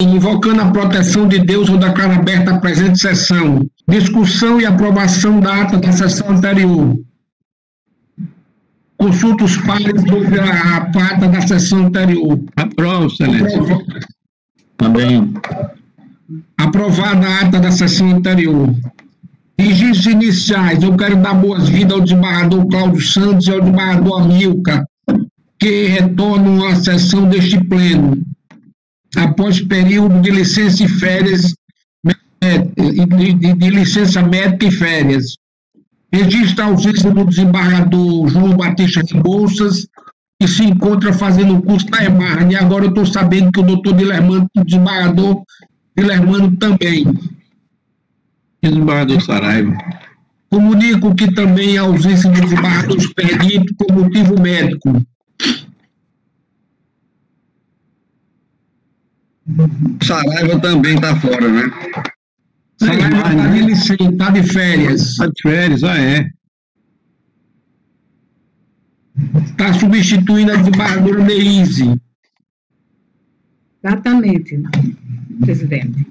invocando a proteção de Deus, eu declaro aberta a presente sessão. Discussão e aprovação da ata da sessão anterior. Consulta os pares sobre a ata da sessão anterior. Aprovo, excelência. Também. Aprovada a ata da sessão anterior. Registros iniciais. Eu quero dar boas-vindas ao desembargador Cláudio Santos e ao desembargador Amilcar, que retornam à sessão deste pleno, após período de licença e férias, de licença médica e férias. Registra a ausência do desembargador João Batista Rebouças, que se encontra fazendo o curso da EMARN, e agora eu estou sabendo que o doutor Dilermano, o desembargador Dilermano também. Desembargador Saraiva. Comunico que também a ausência do desembargador Expedito por motivo médico. Saraiva também está fora, né? Saraiva está de licença, está de férias. Está de férias, é. Está substituindo a desembargadora Neise. Exatamente, presidente.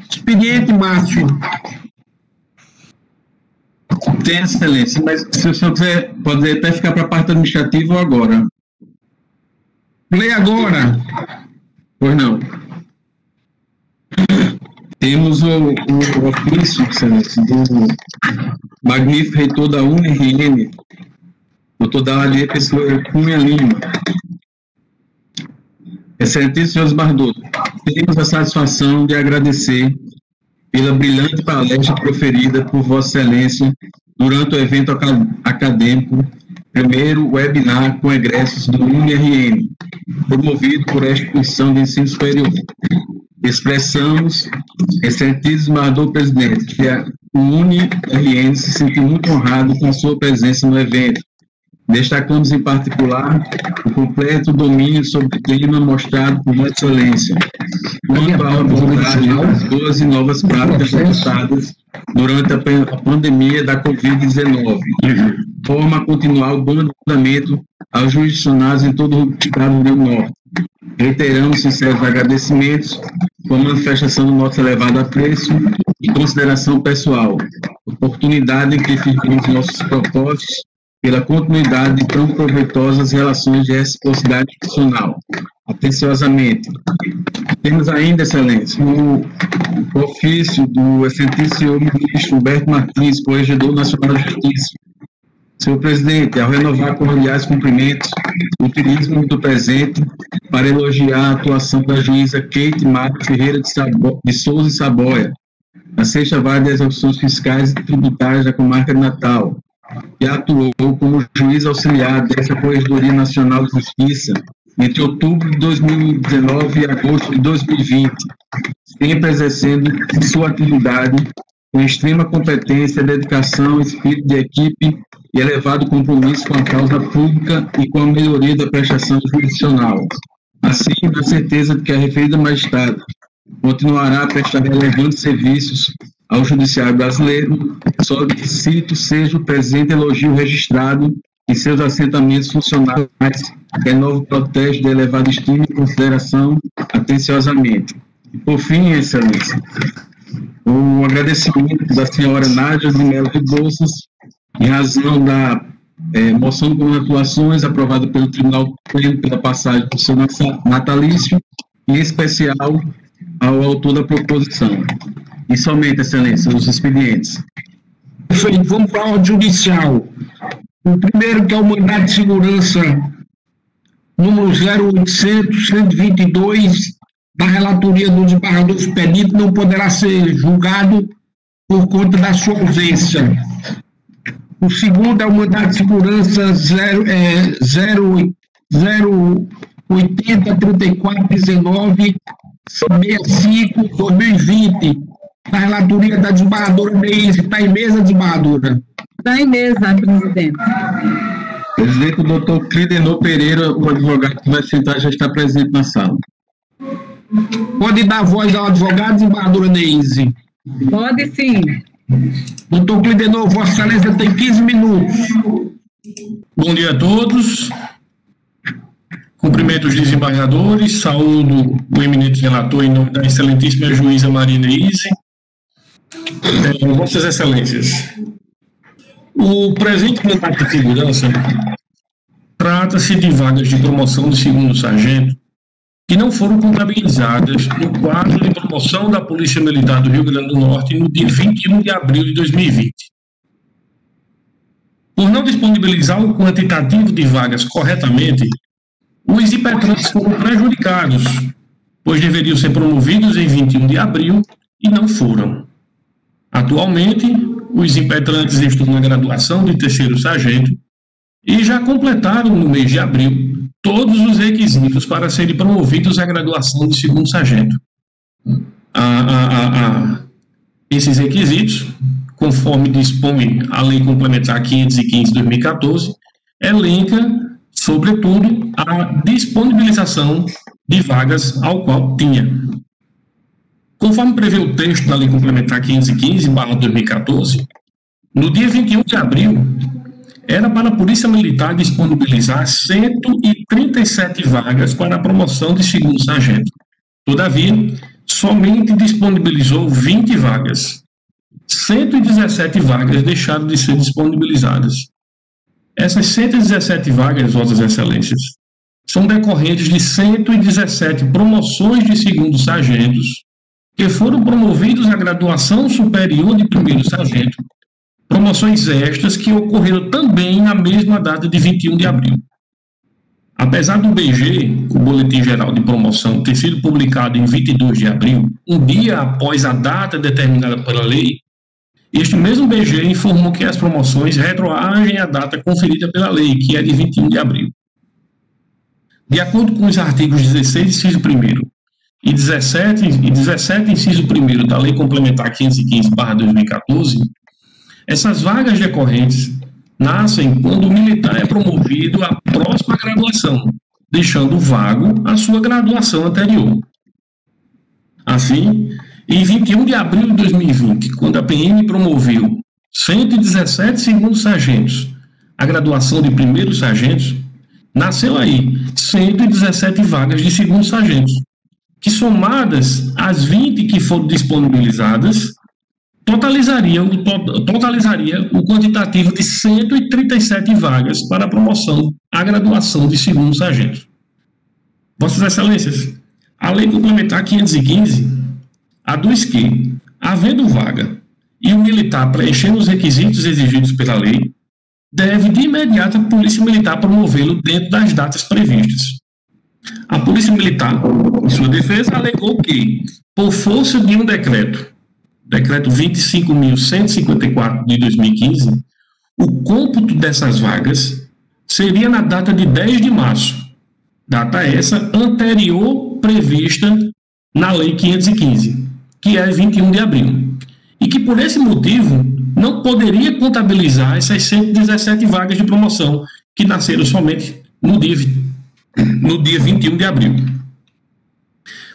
Expediente, Márcio. Tem, excelência, mas se o senhor quiser, pode até ficar para a parte administrativa ou agora. Lê agora. Pois não. Temos o ofício, excelência, do magnífico reitor da UNRN, doutor Daladir Pessoa Cunha Lima. Excelentíssimo senhor desembargador, temos a satisfação de agradecer pela brilhante palestra proferida por Vossa Excelência durante o evento acadêmico, primeiro webinar com egressos do UNRN, promovido por esta instituição de ensino superior. Expressamos, excelentíssimo desembargador presidente, que a UNRN se sentiu muito honrado com a sua presença no evento. Destacamos, em particular, o completo domínio sobre o tema mostrado por Vossa Excelência, quanto à abordagem das 12 novas práticas adotadas durante a pandemia da Covid-19, forma a continuar o bom andamento aos jurisdicionados em todo o estado do Rio Grande do Norte. Reiteramos sinceros agradecimentos com a manifestação do nosso elevado apreço e consideração pessoal, oportunidade em que firmamos nossos propósitos pela continuidade de tão proveitosas relações de reciprocidade institucional. Atenciosamente. Temos ainda, excelência, o ofício do excelentíssimo senhor ministro Humberto Martins, Corregedor Nacional da Justiça. Senhor presidente, ao renovar cordiais cumprimentos, utilizo do presente para elogiar a atuação da juíza Kate Marco Ferreira de Souza e Saboia, na 6ª Vara de Execuções Fiscais e Tributárias da Comarca de Natal, que atuou como juiz auxiliar dessa Corregedoria Nacional de Justiça entre outubro de 2019 e agosto de 2020, sempre exercendo sua atividade com extrema competência, dedicação, espírito de equipe e elevado compromisso com a causa pública e com a melhoria da prestação jurisdicional. Assim, na certeza de que a referida magistrada continuará a prestar relevantes serviços ao Judiciário brasileiro, solicito seja o presente elogio registrado em seus assentamentos funcionais, renovo o protesto de elevada estima e consideração atenciosamente. E, por fim, excelência, o agradecimento da senhora Nádia de Melo Rebouças, em razão da moção de congratulações aprovada pelo Tribunal Pleno pela passagem do seu natalício, e em especial ao autor da proposição. E somente, excelência, os expedientes. Perfeito, vamos para a ordem judicial. O primeiro, que é o mandado de segurança número 0800-122, da relatoria do desembargador Expedito, não poderá ser julgado por conta da sua ausência. O segundo é o mandado de segurança 080-34-19-65-2020, da relatoria da desembargadora Neise. Está em mesa, desembargadora? Está em mesa, presidente. Presidente, o doutor Clidenor Pereira, o advogado que vai sentar, já está presente na sala. Pode dar voz ao advogado, desembargadora Neise? Pode sim. Doutor Clidenor, Vossa Excelência tem 15 minutos. Bom dia a todos. Cumprimento os desembargadores, saúdo o eminente relator em nome da excelentíssima juíza Marina Izzi. Vossas Excelências, o presente mandato de segurança trata-se de vagas de promoção de segundo sargento que não foram contabilizadas no quadro de promoção da Polícia Militar do Rio Grande do Norte no dia 21 de abril de 2020. Por não disponibilizar o quantitativo de vagas corretamente, os impetrantes foram prejudicados, pois deveriam ser promovidos em 21 de abril e não foram. Atualmente, os impetrantes estão na graduação de terceiro sargento e já completaram no mês de abril todos os requisitos para serem promovidos à graduação de segundo sargento. Esses requisitos, conforme dispõe a Lei Complementar 515/2014, elenca, sobretudo, a disponibilização de vagas ao qual tinha. Conforme prevê o texto da Lei Complementar 515/2014, no dia 21 de abril, era para a Polícia Militar disponibilizar 137 vagas para a promoção de segundo sargento. Todavia, somente disponibilizou 20 vagas. 117 vagas deixaram de ser disponibilizadas. Essas 117 vagas, Vossas Excelências, são decorrentes de 117 promoções de segundo sargentos que foram promovidos à graduação superior de primeiro sargento, promoções estas que ocorreram também na mesma data de 21 de abril. Apesar do BG, o Boletim Geral de Promoção, ter sido publicado em 22 de abril, um dia após a data determinada pela lei, este mesmo BG informou que as promoções retroagem à data conferida pela lei, que é de 21 de abril. De acordo com os artigos 16, inciso 1º, e 17, inciso 1º da Lei Complementar 515/2014, essas vagas decorrentes nascem quando o militar é promovido à próxima graduação, deixando vago a sua graduação anterior. Assim, em 21 de abril de 2020, quando a PM promoveu 117 segundos sargentos à graduação de primeiros sargentos, nasceu aí 117 vagas de segundos sargentos, que somadas às 20 que foram disponibilizadas, totalizaria o quantitativo de 137 vagas para a promoção à graduação de segundo sargento. Vossas Excelências, a Lei Complementar 515 aduz que, havendo vaga e o militar preenchendo os requisitos exigidos pela lei, deve de imediato a Polícia Militar promovê-lo dentro das datas previstas. A Polícia Militar, em sua defesa, alegou que, por força de um decreto 25.154 de 2015, o cômputo dessas vagas seria na data de 10 de março, data essa anterior prevista na Lei 515, que é 21 de abril, e que por esse motivo não poderia contabilizar essas 117 vagas de promoção que nasceram somente no dia 21 de abril.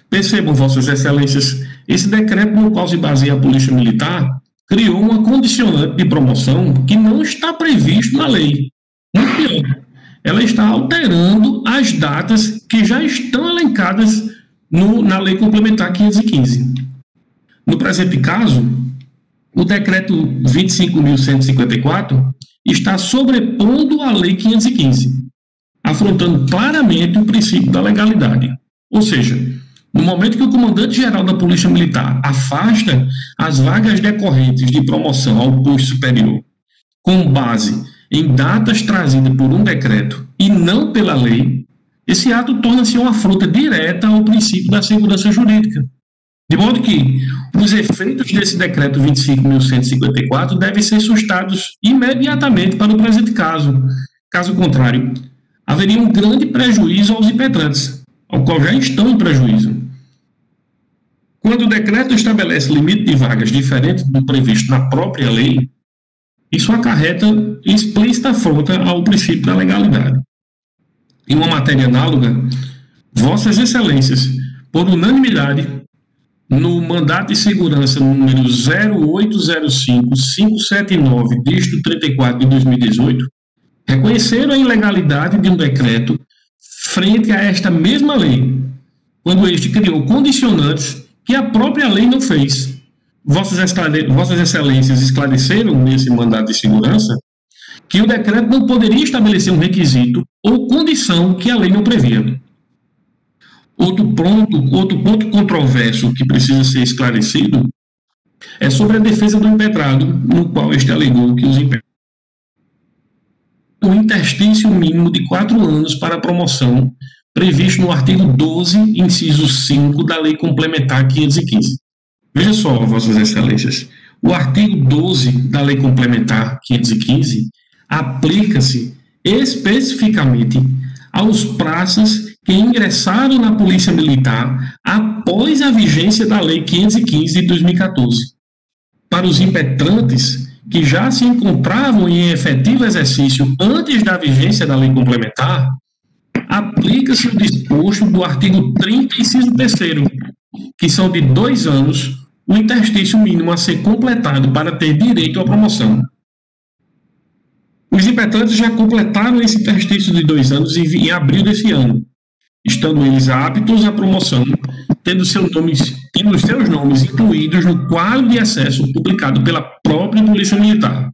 Percebam, Vossas Excelências, esse decreto no qual se baseia a Polícia Militar criou uma condicionante de promoção que não está previsto na lei. Muito pior, ela está alterando as datas que já estão elencadas na Lei Complementar 515. No presente caso, o decreto 25.154 está sobrepondo a Lei 515, afrontando claramente o princípio da legalidade. Ou seja, no momento que o comandante-geral da Polícia Militar afasta as vagas decorrentes de promoção ao posto superior com base em datas trazidas por um decreto e não pela lei, esse ato torna-se uma afronta direta ao princípio da segurança jurídica. De modo que os efeitos desse decreto 25.154 devem ser sustados imediatamente para o presente caso. Caso contrário, haveria um grande prejuízo aos impetrantes, ao qual já estão em prejuízo. Quando o decreto estabelece limite de vagas diferente do previsto na própria lei, isso acarreta explícita afronta ao princípio da legalidade. Em uma matéria análoga, Vossas Excelências, por unanimidade, no mandato de segurança número 0805579, dígito 34 de 2018, reconheceram a ilegalidade de um decreto frente a esta mesma lei, quando este criou condicionantes que a própria lei não fez. Vossas Excelências esclareceram nesse mandato de segurança que o decreto não poderia estabelecer um requisito ou condição que a lei não previa. Outro ponto controverso que precisa ser esclarecido é sobre a defesa do impetrado, no qual este alegou que o interstício mínimo de 4 anos para a promoção previsto no artigo 12, inciso 5 da Lei Complementar 515. Veja só, Vossas Excelências, o artigo 12 da Lei Complementar 515 aplica-se especificamente aos praças que ingressaram na Polícia Militar após a vigência da Lei 515 de 2014. Para os impetrantes que já se encontravam em efetivo exercício antes da vigência da Lei Complementar, aplica-se o disposto do artigo 30, inciso 3º, que são de 2 anos o interstício mínimo a ser completado para ter direito à promoção. Os impetrantes já completaram esse interstício de 2 anos em abril desse ano, estando eles aptos à promoção, tendo seus nomes incluídos no quadro de acesso publicado pela própria Polícia Militar.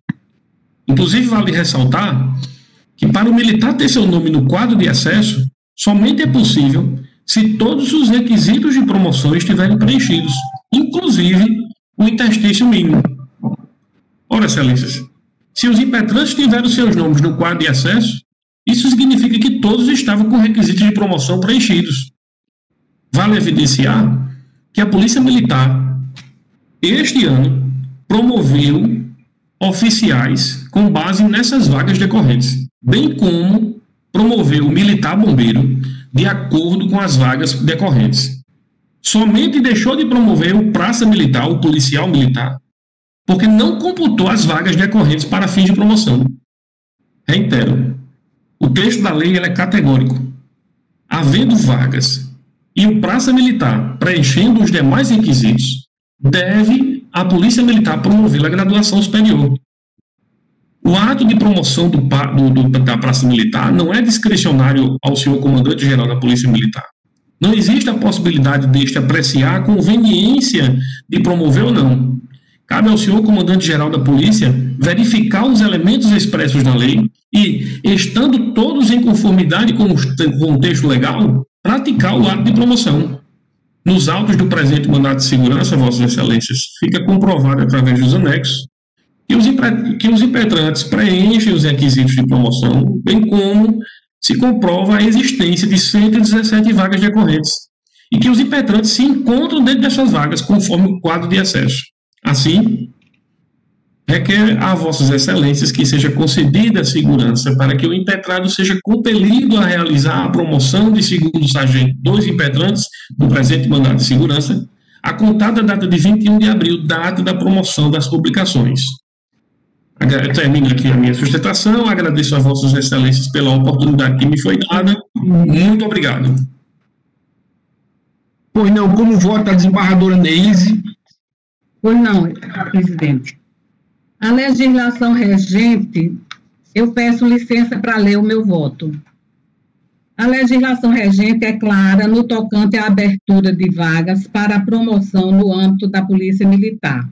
Inclusive, vale ressaltar que para o militar ter seu nome no quadro de acesso, somente é possível se todos os requisitos de promoção estiverem preenchidos, inclusive o interstício mínimo. Ora, Excelências, se os impetrantes tiveram seus nomes no quadro de acesso, isso significa que todos estavam com requisitos de promoção preenchidos. Vale evidenciar que a Polícia Militar, este ano, promoveu oficiais com base nessas vagas decorrentes, bem como promoveu o militar bombeiro de acordo com as vagas decorrentes. Somente deixou de promover o praça militar, o policial militar, porque não computou as vagas decorrentes para fins de promoção. Reitero, o texto da lei é categórico. Havendo vagas e o praça militar preenchendo os demais requisitos, deve a Polícia Militar promover a graduação superior. O ato de promoção da praça militar não é discricionário ao senhor comandante-geral da Polícia Militar. Não existe a possibilidade deste apreciar a conveniência de promover ou não. Cabe ao senhor comandante-geral da Polícia verificar os elementos expressos na lei e, estando todos em conformidade com o texto legal, praticar o ato de promoção. Nos autos do presente mandato de segurança, Vossas Excelências, fica comprovado através dos anexos que os impetrantes preenchem os requisitos de promoção, bem como se comprova a existência de 117 vagas decorrentes e que os impetrantes se encontram dentro dessas vagas, conforme o quadro de acesso. Assim, requer a Vossas Excelências que seja concedida a segurança para que o impetrado seja compelido a realizar a promoção de segundo sargento 2 impetrantes do presente mandato de segurança, a contar da data de 21 de abril, data da promoção das publicações. Eu termino aqui a minha sustentação, agradeço a Vossas Excelências pela oportunidade que me foi dada. Muito obrigado. Pois não, como vota a desembargadora Neise? Pois não, presidente. A legislação regente, eu peço licença para ler o meu voto. A legislação regente é clara no tocante à abertura de vagas para a promoção no âmbito da Polícia Militar.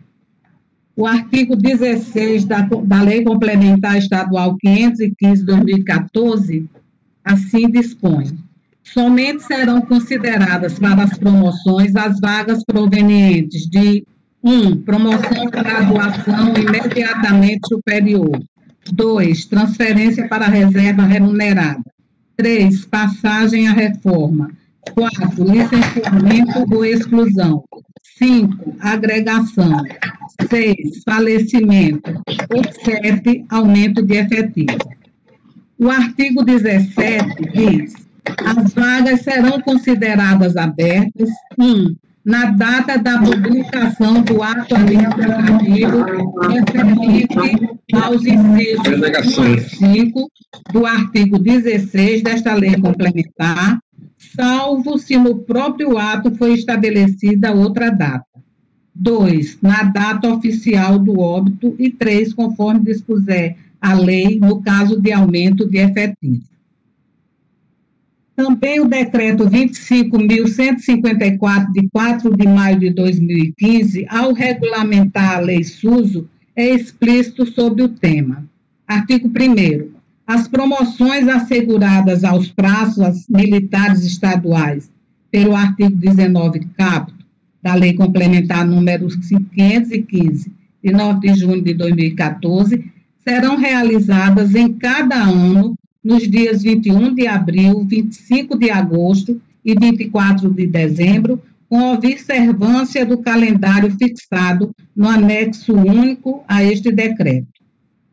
O artigo 16 da Lei Complementar Estadual 515/2014 assim dispõe: somente serão consideradas para as promoções as vagas provenientes de 1. Promoção de graduação imediatamente superior. 2. Transferência para reserva remunerada. 3. Passagem à reforma. 4. Licenciamento ou exclusão. 5. Agregação. 6. Falecimento. Ou 7. Aumento de efetivo. O artigo 17 diz: as vagas serão consideradas abertas 1. Na data da publicação do ato administrativo referente aos incisos 5 do artigo 16 desta lei complementar, salvo se no próprio ato foi estabelecida outra data. 2. Na data oficial do óbito. E 3. Conforme dispuser a lei, no caso de aumento de efetivo. Também o decreto 25.154, de 4 de maio de 2015, ao regulamentar a Lei SUSO, é explícito sobre o tema. Artigo 1º. As promoções asseguradas aos praças militares estaduais pelo artigo 19 caput da Lei Complementar número 515, de 9 de junho de 2014, serão realizadas em cada ano nos dias 21 de abril, 25 de agosto e 24 de dezembro, com observância do calendário fixado no anexo único a este decreto.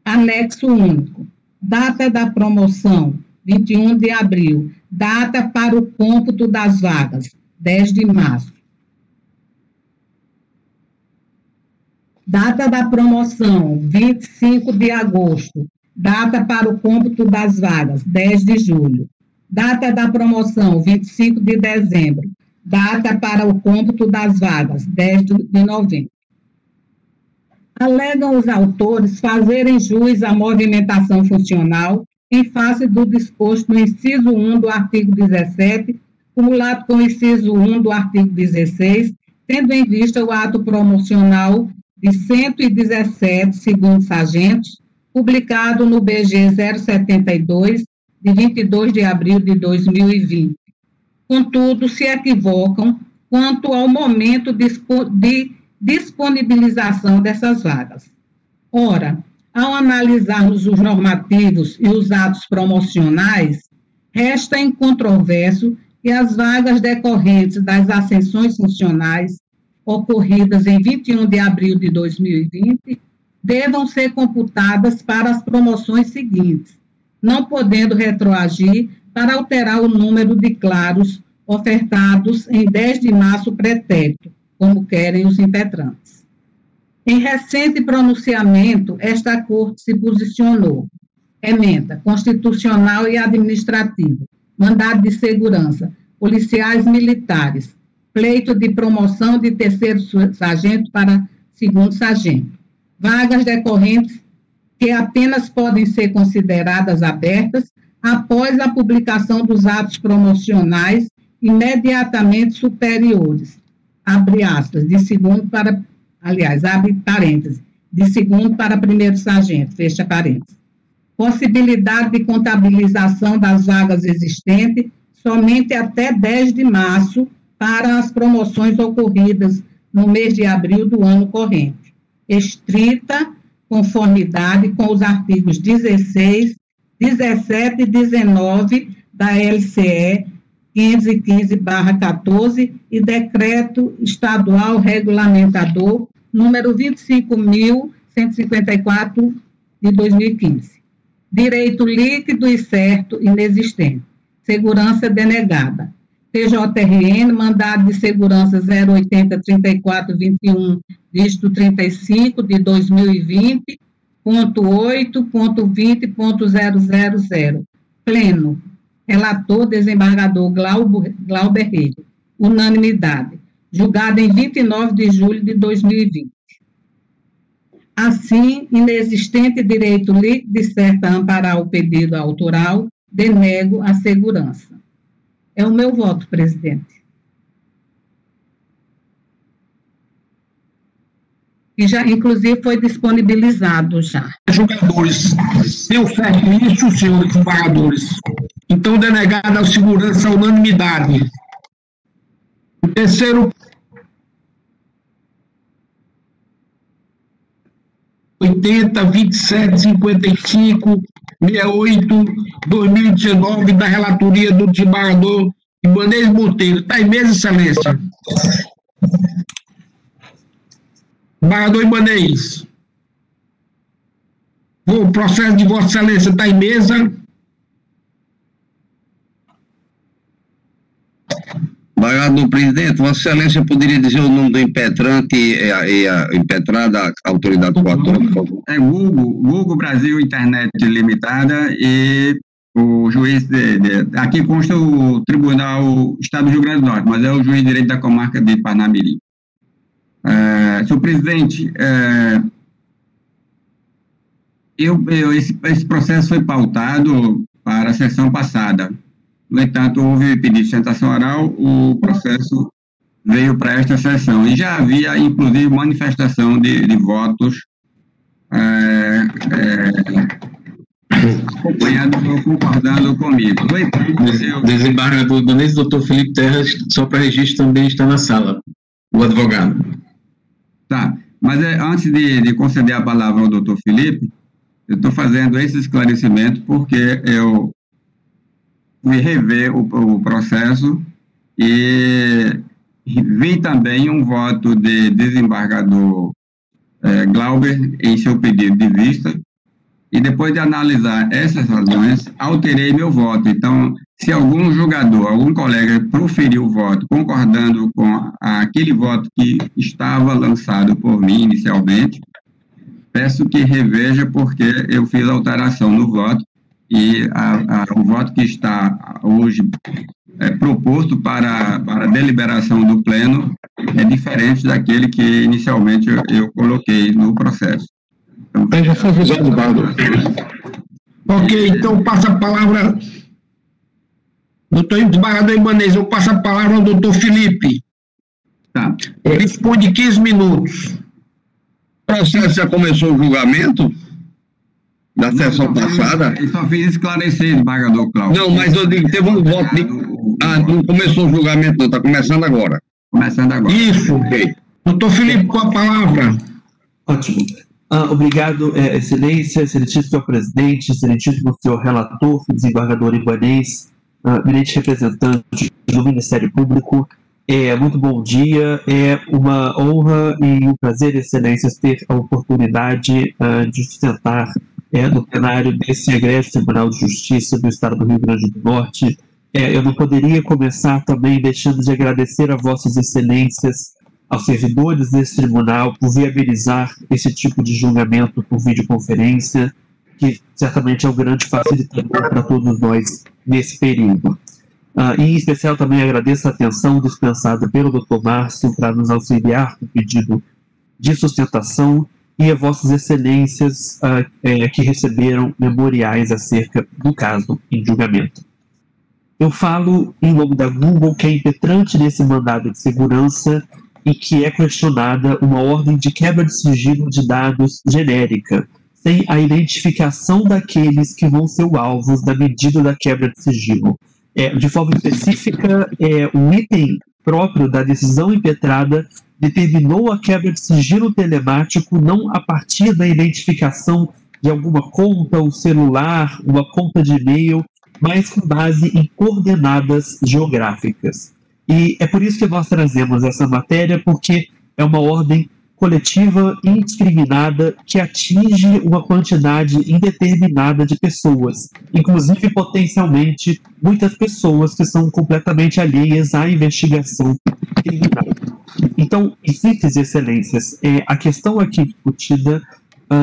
Anexo único. Data da promoção, 21 de abril. Data para o cômputo das vagas, 10 de março. Data da promoção, 25 de agosto. Data para o cômputo das vagas, 10 de julho. Data da promoção, 25 de dezembro. Data para o cômputo das vagas, 10 de novembro. Alegam os autores fazerem jus à movimentação funcional em face do disposto no inciso 1 do artigo 17, cumulado com o inciso 1 do artigo 16, tendo em vista o ato promocional de 117 segundos sargentos, publicado no BG 072, de 22 de abril de 2020. Contudo, se equivocam quanto ao momento de disponibilização dessas vagas. Ora, ao analisarmos os normativos e os atos promocionais, resta incontroverso que as vagas decorrentes das ascensões funcionais ocorridas em 21 de abril de 2020 devam ser computadas para as promoções seguintes, não podendo retroagir para alterar o número de claros ofertados em 10 de março pretérito, como querem os impetrantes. Em recente pronunciamento, esta Corte se posicionou. Emenda constitucional e administrativa, mandado de segurança, policiais militares, pleito de promoção de terceiro sargento para segundo sargento. Vagas decorrentes que apenas podem ser consideradas abertas após a publicação dos atos promocionais imediatamente superiores, abre aspas, de segundo para, aliás, abre parênteses, de segundo para primeiro sargento, fecha parênteses. Possibilidade de contabilização das vagas existentes somente até 10 de março para as promoções ocorridas no mês de abril do ano corrente. Estrita conformidade com os artigos 16, 17 e 19 da LCE 515/14 e Decreto Estadual Regulamentador número 25.154 de 2015. Direito líquido e certo inexistente. Segurança denegada. TJRN, mandado de segurança 0803421, dígito 35 de 2020, ponto 8.20.000. Pleno. Relator, desembargador Glauber Reis. Unanimidade. Julgado em 29 de julho de 2020. Assim, inexistente direito líquido e certo a amparar o pedido autoral, denego a segurança. É o meu voto, presidente. E já, inclusive, foi disponibilizado já. Julgadores, eu certo isso, senhores julgadores. Então, denegada a segurança à unanimidade. O terceiro, 80, 27, 55, 68, 2019, da relatoria do desembargador Ibanez Monteiro. Está em mesa, excelência? Desembargador Ibanez. O processo de Vossa Excelência está em mesa. Desembargador presidente, Vossa Excelência poderia dizer o nome do impetrante e a impetrada autoridade coatora, por favor? É Google Brasil Internet Limitada e o juiz, aqui consta o Tribunal Estado do Rio Grande do Norte, mas é o juiz de direito da comarca de Parnamirim. Senhor presidente, esse processo foi pautado para a sessão passada, No entanto, houve pedido de sustentação oral, o processo veio para esta sessão. E já havia, inclusive, manifestação de votos acompanhando, concordando comigo. No entanto, Desembargador Donês, doutor Felipe Terras, só para registro, também está na sala, o advogado. Tá, mas antes de conceder a palavra ao doutor Felipe, eu estou fazendo esse esclarecimento porque eu fui rever o processo e vi também um voto de desembargador Glauber em seu pedido de vista, e depois de analisar essas razões, alterei meu voto. Então, se algum julgador, algum colega proferiu o voto concordando com aquele voto que estava lançado por mim inicialmente, peço que reveja, porque eu fiz alteração no voto, e o voto que está hoje proposto para a deliberação do pleno é diferente daquele que inicialmente eu coloquei no processo. Então, já foi avisado, Bardo. Ok, então passa a palavra, doutor desembargador Ibanez, eu passo a palavra ao doutor Felipe. Tá. Dispõe de 15 minutos. O processo já começou o julgamento da sessão passada? Eu só fiz esclarecer, desembargador Cláudio. Não, mas eu digo, teve um voto de... não começou o julgamento, não, está começando agora. Começando agora. Isso. Ok. Doutor Felipe, com a palavra. Ótimo. Obrigado, Excelência, excelentíssimo senhor presidente, excelentíssimo senhor relator, desembargador Ibanez, eminente representante do Ministério Público. Muito bom dia, é uma honra e um prazer, Excelências, ter a oportunidade de sustentar no plenário desse egresso Tribunal de Justiça do Estado do Rio Grande do Norte. Eu não poderia começar também deixando de agradecer a vossas Excelências, aos servidores desse tribunal, por viabilizar esse tipo de julgamento por videoconferência, que certamente é um grande facilitador para todos nós nesse período. Em especial também agradeço a atenção dispensada pelo Dr. Márcio para nos auxiliar no pedido de sustentação, e a vossas Excelências que receberam memoriais acerca do caso em julgamento. Eu falo em nome da Google, que é impetrante nesse mandado de segurança e que é questionada uma ordem de quebra de sigilo de dados genérica, sem a identificação daqueles que vão ser alvos da medida da quebra de sigilo. De forma específica, um item próprio da decisão impetrada determinou a quebra de sigilo telemático não a partir da identificação de alguma conta, um celular, uma conta de e-mail, mas com base em coordenadas geográficas. E é por isso que nós trazemos essa matéria, porque é uma ordem coletiva indiscriminada que atinge uma quantidade indeterminada de pessoas, inclusive potencialmente muitas pessoas que são completamente alheias à investigação criminal. Então, em síntese, Excelências, a questão aqui discutida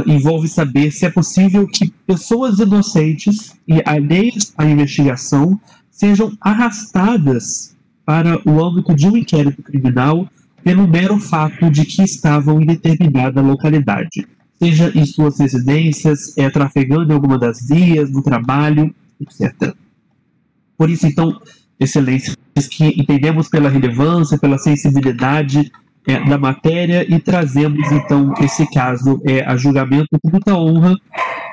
envolve saber se é possível que pessoas inocentes e alheias à investigação sejam arrastadas para o âmbito de um inquérito criminal pelo mero fato de que estavam em determinada localidade, seja em suas residências, trafegando em alguma das vias, no trabalho, etc. Por isso, então, Excelências, que entendemos pela relevância, pela sensibilidade da matéria, e trazemos, então, esse caso a julgamento com muita honra,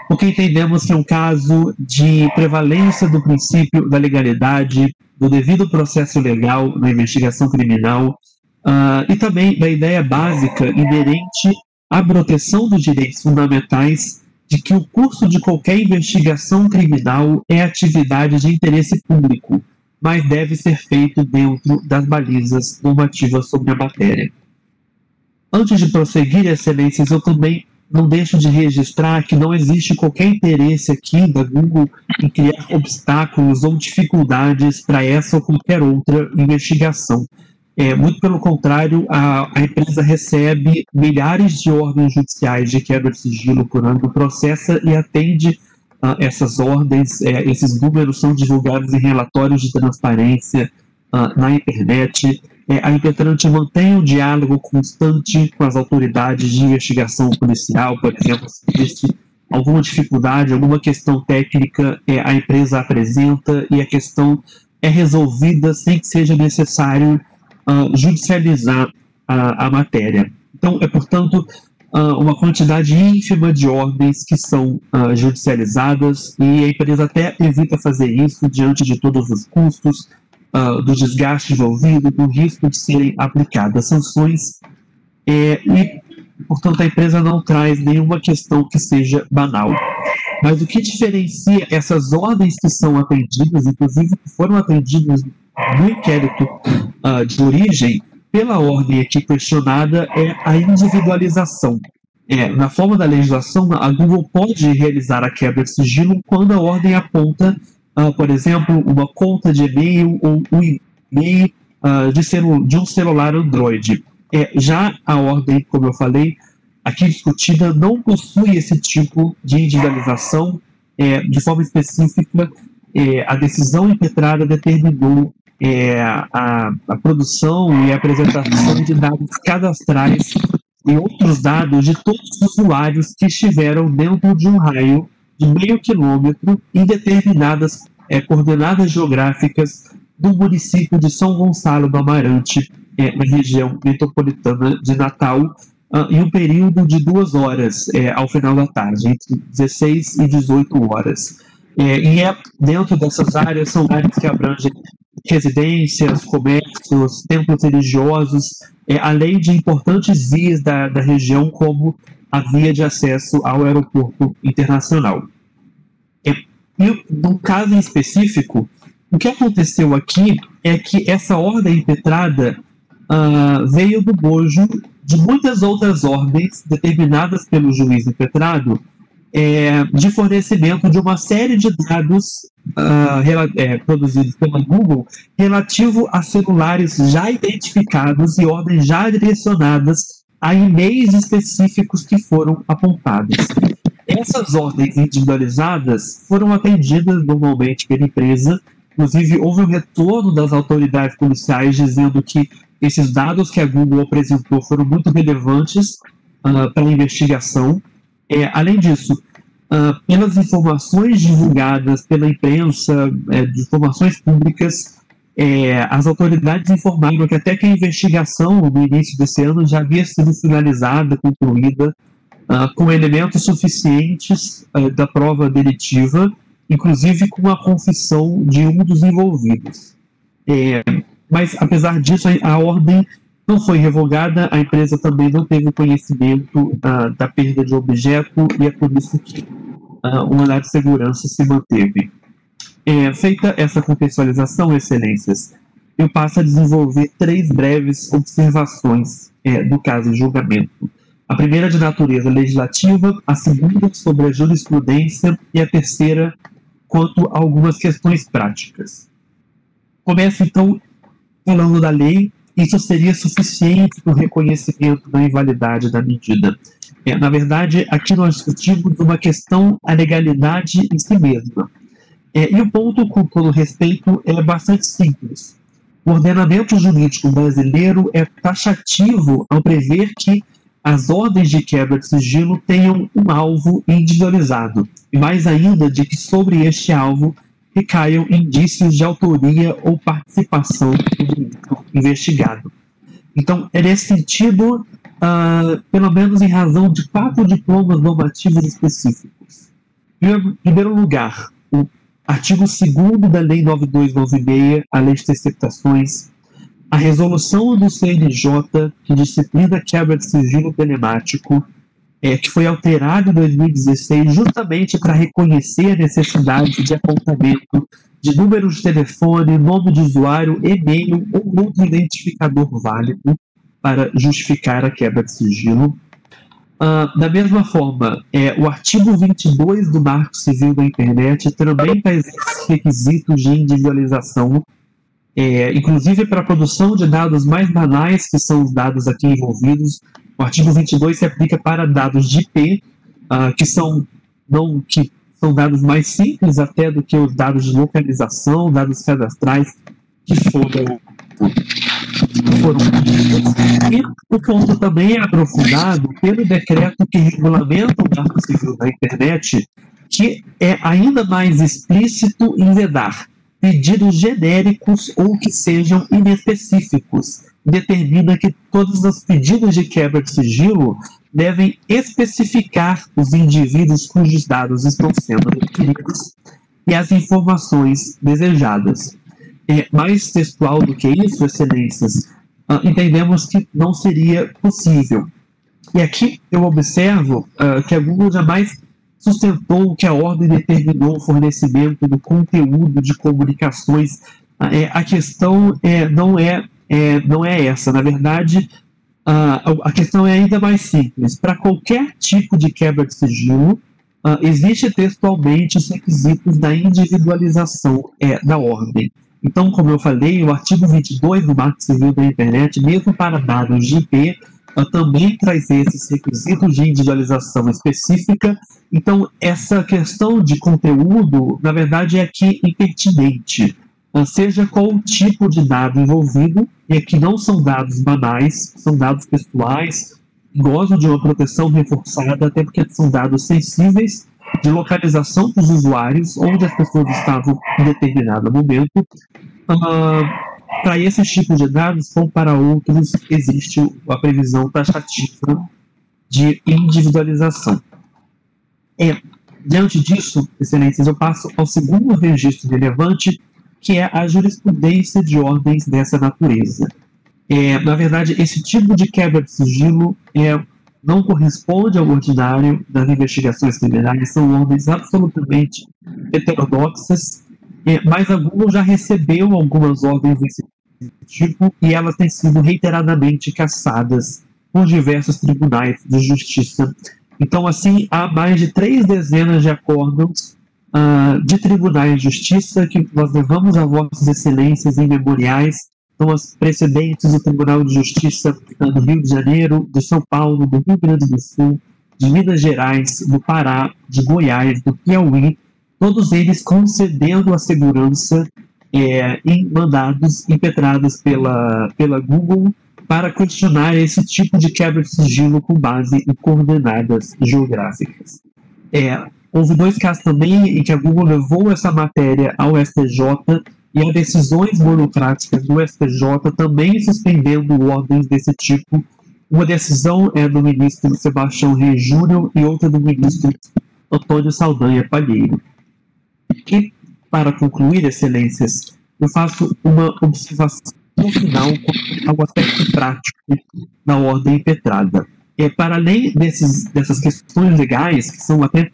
porque entendemos que é um caso de prevalência do princípio da legalidade, do devido processo legal na investigação criminal, e também da ideia básica inerente à proteção dos direitos fundamentais, de que o curso de qualquer investigação criminal é atividade de interesse público, mas deve ser feito dentro das balizas normativas sobre a matéria. Antes de prosseguir, Excelências, eu também não deixo de registrar que não existe qualquer interesse aqui da Google em criar obstáculos ou dificuldades para essa ou qualquer outra investigação. Muito pelo contrário, a empresa recebe milhares de ordens judiciais de quebra de sigilo por ano, processa e atende essas ordens. Esses números são divulgados em relatórios de transparência na internet. A impetrante mantém um diálogo constante com as autoridades de investigação policial, por exemplo, se existe alguma dificuldade, alguma questão técnica, a empresa apresenta, e a questão é resolvida sem que seja necessário judicializar a matéria. Então, é, portanto, uma quantidade ínfima de ordens que são judicializadas, e a empresa até evita fazer isso diante de todos os custos, do desgaste envolvido, do risco de serem aplicadas sanções, e, portanto, a empresa não traz nenhuma questão que seja banal. Mas o que diferencia essas ordens que são atendidas, inclusive que foram atendidas no inquérito de origem, pela ordem aqui questionada, é a individualização. Na forma da legislação, a Google pode realizar a quebra de sigilo quando a ordem aponta, por exemplo, uma conta de e-mail ou um e-mail de um celular Android. Já a ordem, como eu falei, aqui discutida, não possui esse tipo de individualização. De forma específica, a decisão impetrada determinou a produção e a apresentação de dados cadastrais e outros dados de todos os usuários que estiveram dentro de um raio de meio quilômetro em determinadas coordenadas geográficas do município de São Gonçalo do Amarante, na região metropolitana de Natal, em um período de 2 horas ao final da tarde, entre 16 e 18 horas. Dentro dessas áreas, são áreas que abrangem residências, comércios, templos religiosos, além de importantes vias da região, como a via de acesso ao aeroporto internacional. E no caso em específico, o que aconteceu aqui é que essa ordem impetrada veio do bojo de muitas outras ordens determinadas pelo juiz impetrado, de fornecimento de uma série de dados produzidos pela Google relativo a celulares já identificados e ordens já direcionadas a e-mails específicos que foram apontados. Essas ordens individualizadas foram atendidas normalmente pela empresa. Inclusive, houve um retorno das autoridades policiais dizendo que esses dados que a Google apresentou foram muito relevantes para a investigação. Além disso, pelas informações divulgadas pela imprensa, de informações públicas, as autoridades informaram que até que a investigação no início desse ano já havia sido finalizada, concluída, com elementos suficientes da prova delitiva, inclusive com a confissão de um dos envolvidos. Mas, apesar disso, a ordem não foi revogada, a empresa também não teve conhecimento da perda de objeto, e é por isso que o mandado de segurança se manteve. Feita essa contextualização, excelências, eu passo a desenvolver 3 breves observações do caso em julgamento. A primeira de natureza legislativa, a segunda sobre a jurisprudência e a terceira quanto a algumas questões práticas. Começo, então, falando da lei. Isso seria suficiente para o reconhecimento da invalidade da medida. Na verdade, aqui nós discutimos uma questão, a legalidade em si mesma. E o ponto com todo respeito é bastante simples. O ordenamento jurídico brasileiro é taxativo ao prever que as ordens de quebra de sigilo tenham um alvo individualizado, e mais ainda de que sobre este alvo recaiam indícios de autoria ou participação do investigado. Então, é nesse sentido, pelo menos em razão de 4 diplomas normativos específicos. Em primeiro lugar, o artigo 2º da Lei 9296, a Lei de Interceptações, a resolução do CNJ, que disciplina a quebra de sigilo telemático, que foi alterado em 2016 justamente para reconhecer a necessidade de apontamento de número de telefone, nome de usuário, e-mail ou outro identificador válido para justificar a quebra de sigilo. Da mesma forma, o artigo 22 do Marco Civil da Internet também traz requisitos de individualização, inclusive para a produção de dados mais banais, que são os dados aqui envolvidos. O artigo 22 se aplica para dados de IP, que são dados mais simples até do que os dados de localização, dados cadastrais que foram e o ponto também é aprofundado pelo decreto que regulamenta o Marco Civil da Internet, que é ainda mais explícito em vedar pedidos genéricos ou que sejam inespecíficos. Determina que todos os pedidos de quebra de sigilo devem especificar os indivíduos cujos dados estão sendo requeridos e as informações desejadas. Mais textual do que isso, excelências, entendemos que não seria possível. E aqui eu observo que a Google jamais sustentou que a ordem determinou o fornecimento do conteúdo de comunicações. A questão não é essa. Na verdade, a questão é ainda mais simples. Para qualquer tipo de quebra de sigilo, existe textualmente os requisitos da individualização da ordem. Então, como eu falei, o artigo 22 do Marco Civil da Internet, mesmo para dados de IP, também traz esses requisitos de individualização específica. Então, essa questão de conteúdo, na verdade, é aqui impertinente. Seja qual o tipo de dado envolvido, e aqui não são dados banais, são dados pessoais, gozam de uma proteção reforçada, até porque são dados sensíveis, de localização dos usuários, onde as pessoas estavam em determinado momento. Para esses tipos de dados, como para outros, existe a previsão taxativa de individualização. Diante disso, excelências, eu passo ao segundo registro relevante, que é a jurisprudência de ordens dessa natureza. Na verdade, esse tipo de quebra de sigilo não corresponde ao ordinário das investigações criminais, são ordens absolutamente heterodoxas, mas a Google já recebeu algumas ordens desse tipo e elas têm sido reiteradamente cassadas por diversos tribunais de justiça. Então, assim, há mais de 3 dezenas de acórdãos de tribunais de justiça que nós levamos a vossas excelências em memoriais. São as precedentes do Tribunal de Justiça do Rio de Janeiro, de São Paulo, do Rio Grande do Sul, de Minas Gerais, do Pará, de Goiás, do Piauí, todos eles concedendo a segurança em mandados impetrados pela Google para questionar esse tipo de quebra de sigilo com base em coordenadas geográficas. Houve 2 casos também em que a Google levou essa matéria ao STJ e há decisões monocráticas do STJ também suspendendo ordens desse tipo. Uma decisão é do ministro Sebastião Reis Júnior e outra do ministro Antônio Saldanha Palheiro. E, para concluir, excelências, eu faço uma observação final ao aspecto prático da ordem impetrada. Para além dessas questões legais, que são até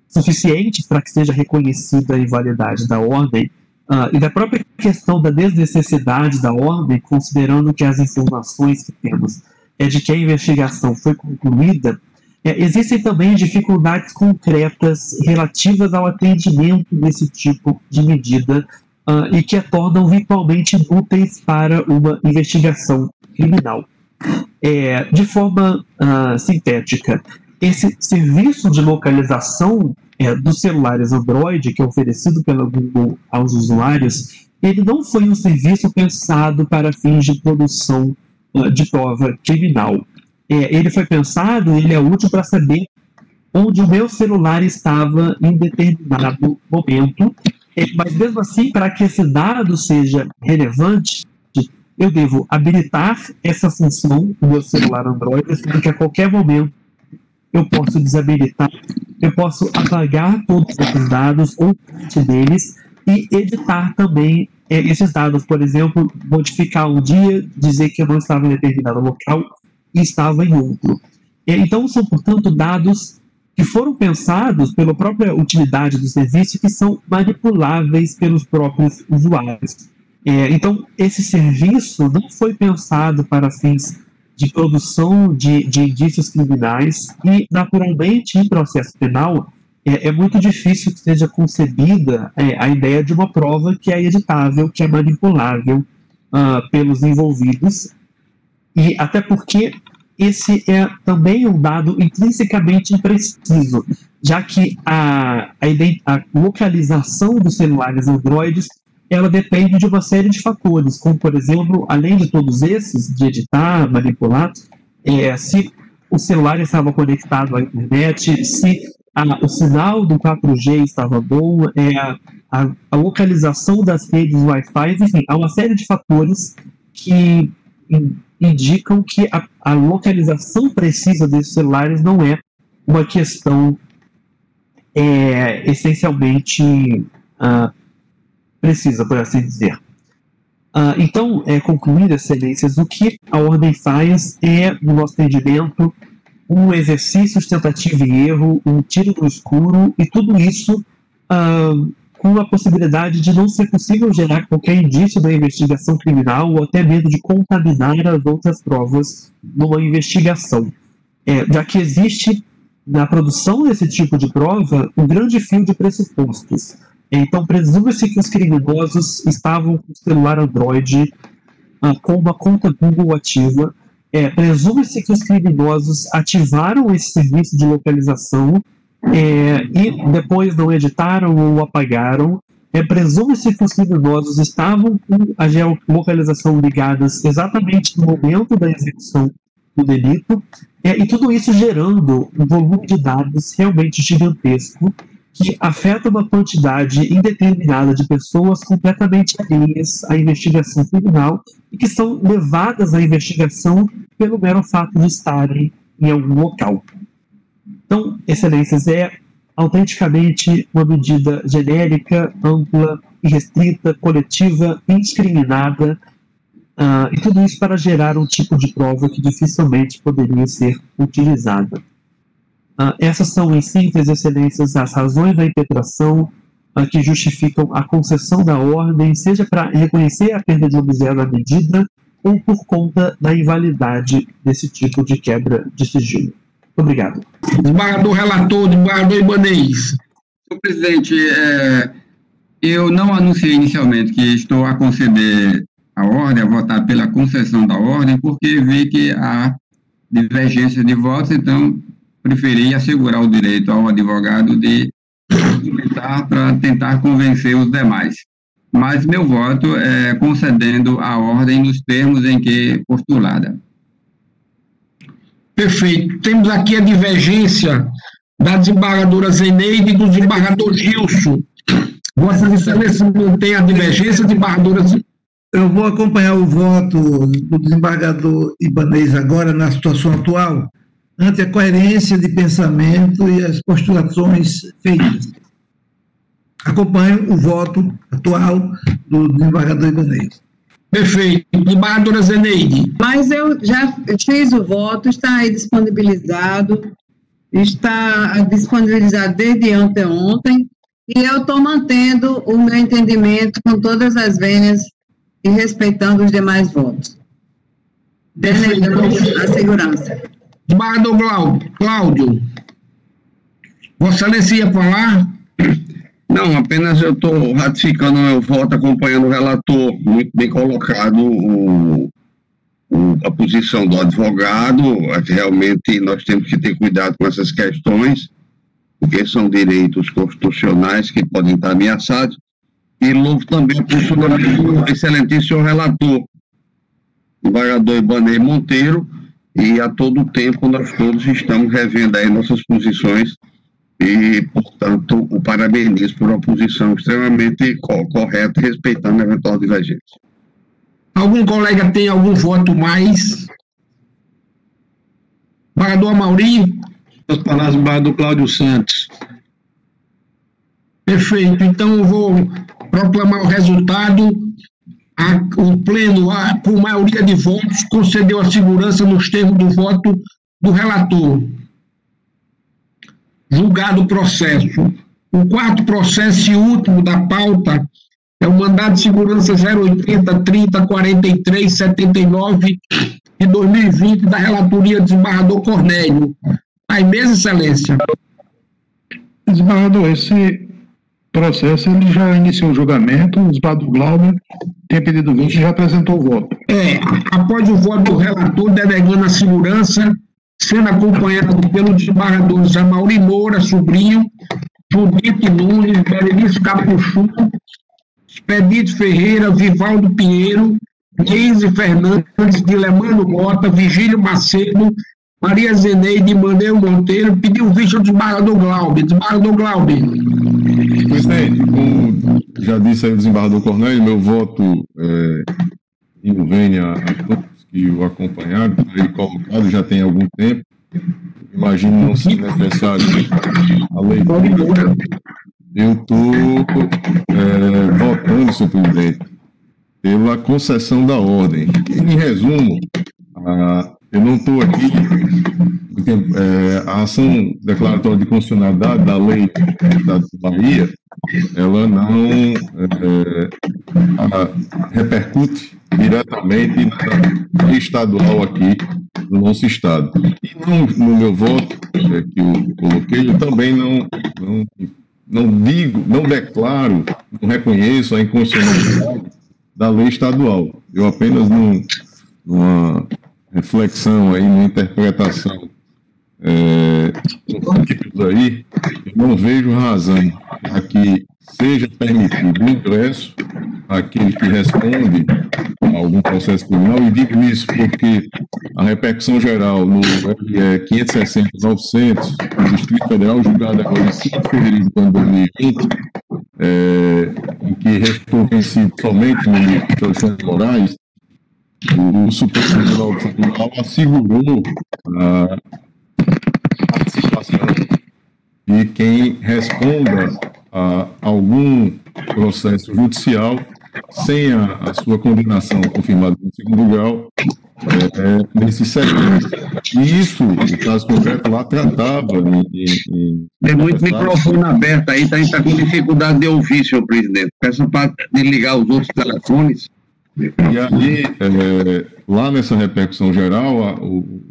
suficientes para que seja reconhecida a invalidade da ordem, e da própria questão da desnecessidade da ordem, considerando que as informações que temos de que a investigação foi concluída, existem também dificuldades concretas relativas ao atendimento desse tipo de medida e que a tornam virtualmente inúteis para uma investigação criminal. De forma sintética, esse serviço de localização dos celulares Android, que é oferecido pela Google aos usuários, ele não foi um serviço pensado para fins de produção de prova criminal. Ele foi pensado, ele é útil para saber onde o meu celular estava em determinado momento, mas mesmo assim, para que esse dado seja relevante, eu devo habilitar essa função do meu celular Android, porque a qualquer momento eu posso desabilitar, eu posso apagar todos esses dados ou parte deles e editar também esses dados. Por exemplo, modificar um dia, dizer que eu não estava em determinado local e estava em outro. Então, são, portanto, dados que foram pensados pela própria utilidade do serviço e que são manipuláveis pelos próprios usuários. Então, esse serviço não foi pensado para fins de produção de indícios criminais e, naturalmente, em processo penal, é muito difícil que seja concebida a ideia de uma prova que é editável, que é manipulável pelos envolvidos, e até porque esse é também um dado intrinsecamente impreciso, já que a localização dos celulares Androids ela depende de uma série de fatores, como, por exemplo, além de todos esses, de editar, manipular, se o celular estava conectado à internet, se o sinal do 4G estava bom, a localização das redes Wi-Fi, enfim, há uma série de fatores que indicam que a localização precisa desses celulares não é uma questão essencialmente precisa, por assim dizer. Então, concluindo, excelências, o que a ordem faz é, no nosso entendimento, um exercício de tentativa e erro, um tiro no escuro, e tudo isso com a possibilidade de não ser possível gerar qualquer indício da investigação criminal ou até mesmo de contaminar as outras provas numa investigação. Já que existe, na produção desse tipo de prova, um grande fio de pressupostos. Então, presume-se que os criminosos estavam com o celular Android com uma conta Google ativa. Presume-se que os criminosos ativaram esse serviço de localização e depois não editaram ou apagaram. Presume-se que os criminosos estavam com a geolocalização ligadas exatamente no momento da execução do delito, e tudo isso gerando um volume de dados realmente gigantesco que afeta uma quantidade indeterminada de pessoas completamente alheias à investigação criminal e que são levadas à investigação pelo mero fato de estarem em algum local. Então, excelências, é autenticamente uma medida genérica, ampla, irrestrita, coletiva, indiscriminada, e tudo isso para gerar um tipo de prova que dificilmente poderia ser utilizada. Essas são, em síntese, excelências, as razões da impetração que justificam a concessão da ordem, seja para reconhecer a perda de obséquio da medida ou por conta da invalidade desse tipo de quebra de sigilo. Obrigado. Desembargador relator, desembargador Ibanez. Senhor presidente, eu não anunciei inicialmente que estou a conceder a ordem, a votar pela concessão da ordem, porque vi que há divergência de votos, então preferi assegurar o direito ao advogado de argumentar para tentar convencer os demais. Mas meu voto é concedendo a ordem nos termos em que postulada. Perfeito. Temos aqui a divergência da desembargadora Zeneide e do desembargador Gilson. Vossa Excelência mantém a divergência, desembargadora Zeneide? Eu vou acompanhar o voto do desembargador Ibanez agora, na situação atual, ante a coerência de pensamento e as postulações feitas. Acompanho o voto atual do desembargador Ibanez. Perfeito. Desembargadora Zeneide. Mas eu já fiz o voto, está aí disponibilizado, está disponibilizado desde ontem, e eu estou mantendo o meu entendimento com todas as vênias e respeitando os demais votos. Denegando a segurança. Desembargador Cláudio. Vossa Excelência ia falar? Não, apenas eu estou ratificando o meu voto, acompanhando o relator, muito bem colocado a posição do advogado. Realmente nós temos que ter cuidado com essas questões, porque são direitos constitucionais que podem estar ameaçados. E louvo também o posicionamento do excelentíssimo relator, o desembargador Ibanez Monteiro, e a todo tempo nós todos estamos revendo aí nossas posições e, portanto, o parabenizo por uma posição extremamente correta, respeitando a eventual divergência. Algum colega tem algum voto mais? Desembargador Amauri? As palavras do desembargador Cláudio Santos. Perfeito. Então eu vou proclamar o resultado. O pleno, por maioria de votos, concedeu a segurança nos termos do voto do relator. Julgado o processo. O quarto processo e último da pauta é o mandado de segurança 080-30-43-79 de 2020 da relatoria do desembargador Cornélio. Aí mesmo, Excelência. Desembargador, esse processo ele já iniciou o julgamento, o desembargador Glauber tem pedido voto e já apresentou o voto. Após o voto do relator denegando a segurança, sendo acompanhado pelo desembargador Amauri Moura, sobrinho, Judite Nunes, Berenice Capuchu, Expedito Ferreira, Vivaldo Pinheiro, Geise Fernandes, Dilemano Mota, Vigílio Macedo, Maria Zeneide e Maneiro Monteiro, pediu vista do desembargador Glauber. Desembargador Glauber. Presidente, como já disse aí o desembargador Cornélio, meu voto vem a todos que o acompanharam, ele colocado já tem algum tempo. Imagino não ser necessário a leitura. Eu estou votando, senhor presidente, pela concessão da ordem. Em resumo, eu não estou aqui, porque a ação declaratória de constitucionalidade da lei do Estado de Bahia, ela não repercute diretamente na lei estadual aqui no nosso Estado. E no meu voto, que eu coloquei, eu também não declaro, não reconheço a inconstitucionalidade da lei estadual. Eu apenas, numa reflexão aí, numa interpretação aí, eu não vejo razão a que seja permitido o ingresso àquele que responde a algum processo criminal, e digo isso porque a repercussão geral no RE 560-900 do Distrito Federal, julgado agora em 5 de fevereiro de 2020, em que restou vencido somente no ministro Alexandre de Moraes, o Supremo Tribunal Federal assegurou a participação de quem responda a algum processo judicial sem a sua condenação confirmada no segundo grau nesse segmento. E isso, no caso concreto, lá tratava Tem muito microfone aberto aí, a gente está com dificuldade de ouvir, senhor presidente. Peço para desligar os outros telefones. E aí, lá nessa repercussão geral, o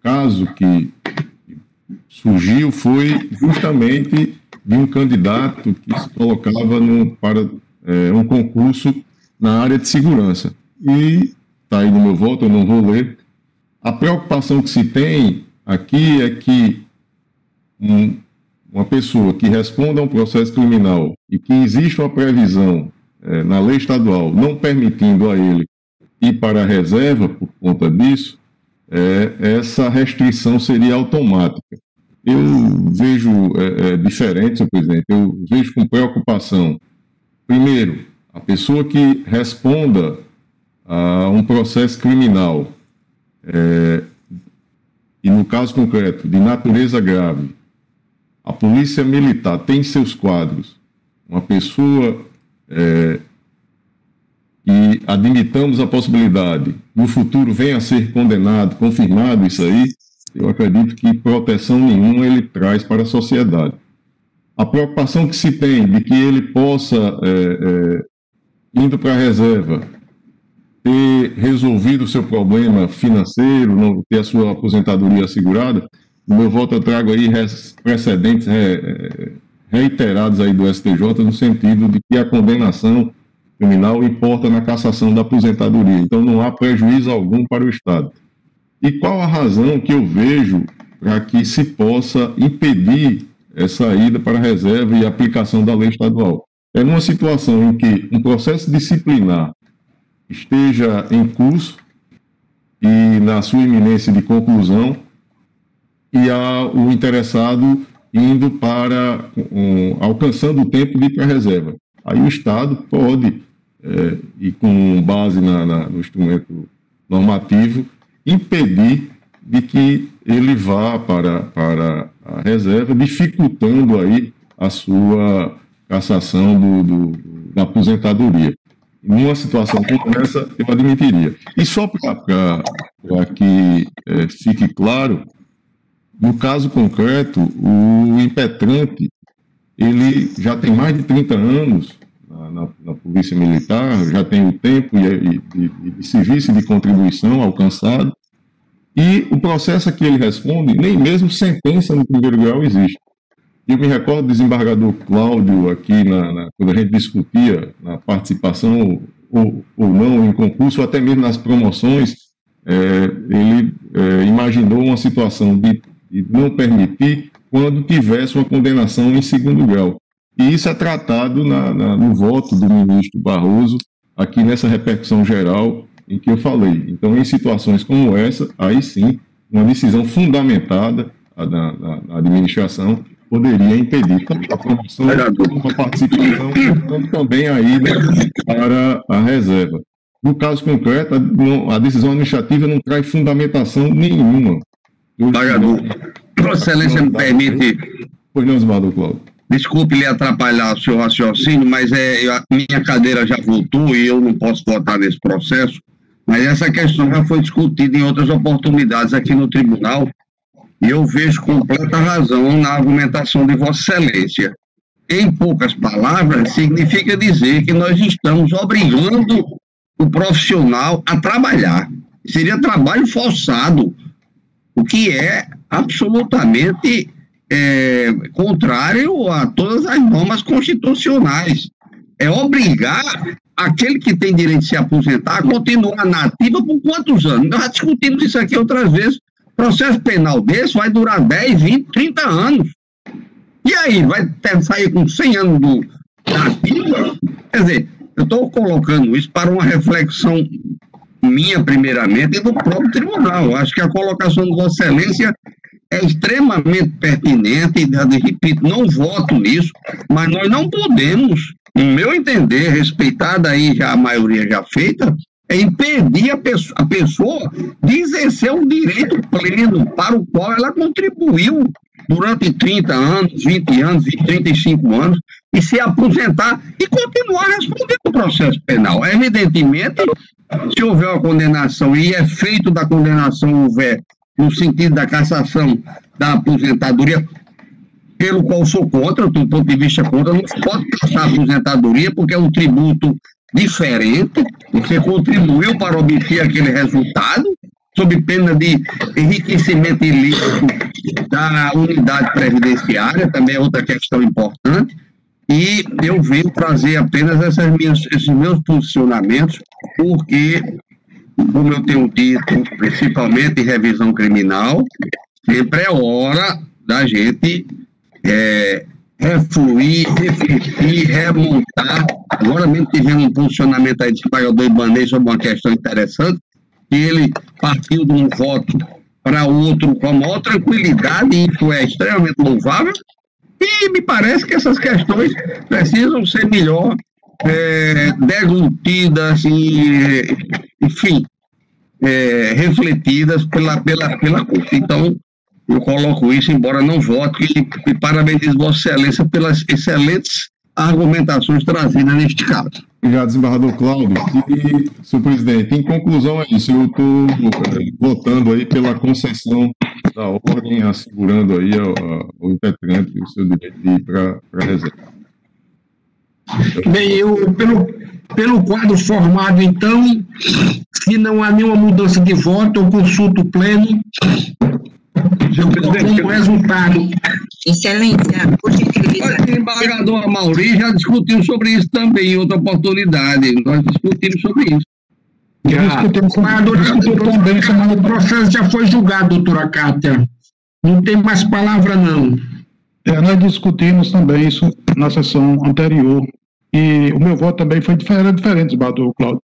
caso que surgiu foi justamente de um candidato que se colocava para um concurso na área de segurança. E está aí no meu voto, eu não vou ler. A preocupação que se tem aqui é que uma pessoa que responda a um processo criminal e que existe uma previsão na lei estadual não permitindo a ele ir para a reserva por conta disso, essa restrição seria automática. Eu vejo diferente, senhor presidente, eu vejo com preocupação. Primeiro, a pessoa que responda a um processo criminal, e no caso concreto, de natureza grave, a Polícia Militar tem em seus quadros uma pessoa que admitamos a possibilidade, no futuro venha a ser condenado, confirmado isso aí, eu acredito que proteção nenhuma ele traz para a sociedade. A preocupação que se tem de que ele possa, indo para a reserva, ter resolvido o seu problema financeiro, não ter a sua aposentadoria assegurada, no meu voto eu trago aí precedentes reiterados aí do STJ, no sentido de que a condenação criminal importa na cassação da aposentadoria. Então não há prejuízo algum para o Estado. E qual a razão que eu vejo para que se possa impedir essa ida para a reserva e a aplicação da lei estadual? É numa situação em que um processo disciplinar esteja em curso e na sua iminência de conclusão e o interessado indo para, alcançando o tempo de ir para a reserva. Aí o Estado pode, e com base no instrumento normativo, impedir de que ele vá para a reserva, dificultando aí a sua cassação da aposentadoria. Numa situação como essa, eu admitiria. E só para que fique claro, no caso concreto, o impetrante, ele já tem mais de 30 anos na Polícia Militar, já tem o tempo de serviço e de contribuição alcançado, e o processo a que ele responde, nem mesmo sentença no primeiro grau existe. Eu me recordo do desembargador Cláudio aqui, quando a gente discutia na participação ou não em concurso, ou até mesmo nas promoções, ele imaginou uma situação de não permitir quando tivesse uma condenação em segundo grau. E isso é tratado no voto do ministro Barroso, aqui nessa repercussão geral em que eu falei. Então, em situações como essa, aí sim, uma decisão fundamentada na administração poderia impedir tanto a promoção como a participação, como também a ida para a reserva. No caso concreto, a decisão administrativa não traz fundamentação nenhuma. Desembargador, Vossa Excelência me permite... Pois não, desembargador Cláudio. Desculpe lhe atrapalhar o seu raciocínio, mas minha cadeira já voltou e eu não posso votar nesse processo, mas essa questão já foi discutida em outras oportunidades aqui no tribunal e eu vejo completa razão na argumentação de Vossa Excelência. Em poucas palavras, significa dizer que nós estamos obrigando o profissional a trabalhar. Seria trabalho forçado, o que é absolutamente contrário a todas as normas constitucionais. É obrigar aquele que tem direito de se aposentar a continuar na ativa por quantos anos? Nós já discutimos isso aqui outras vezes. Processo penal desse vai durar 10, 20, 30 anos. E aí, vai sair com 100 anos da ativa? Quer dizer, eu estou colocando isso para uma reflexão minha, primeiramente, e do próprio tribunal. Eu acho que a colocação de Vossa Excelência é extremamente pertinente, e, repito, não voto nisso, mas nós não podemos, no meu entender, respeitada aí já a maioria já feita, é impedir a pessoa de exercer um direito pleno para o qual ela contribuiu durante 30 anos, 20 anos e 35 anos, e se aposentar e continuar respondendo o processo penal. Evidentemente, se houver uma condenação e efeito da condenação houver no sentido da cassação da aposentadoria, pelo qual sou contra, do ponto de vista contra, não se pode cassar a aposentadoria porque é um tributo diferente, você contribuiu para obter aquele resultado, sob pena de enriquecimento ilícito da unidade previdenciária, também é outra questão importante, e eu venho trazer apenas esses meus posicionamentos, porque, como eu tenho dito, principalmente em revisão criminal, sempre é hora da gente refluir, refletir, remontar. Agora mesmo tivemos um posicionamento aí do desembargador Ibanez sobre uma questão interessante, que ele partiu de um voto para outro com a maior tranquilidade, e isso é extremamente louvável, e me parece que essas questões precisam ser melhor deglutidas e, enfim, refletidas pela Corte. Então, eu coloco isso, embora não vote, e parabenizo Vossa Excelência pelas excelentes argumentações trazidas neste caso. Obrigado, desembargador Cláudio. E, senhor presidente, em conclusão é isso, eu estou votando aí pela concessão da ordem, assegurando aí ao impetrante o seu direito de ir para a reserva. Bem, eu, pelo quadro formado, então, se não há nenhuma mudança de voto, eu consulto o pleno. Como resultado. Excelência, por gentileza. O desembargador Amauri já discutiu sobre isso também em outra oportunidade. Nós discutimos sobre isso. O processo já foi julgado, doutora Cátia. Não tem mais palavra, não. Nós discutimos também isso na sessão anterior. E o meu voto também era diferente, desembargador Cláudio.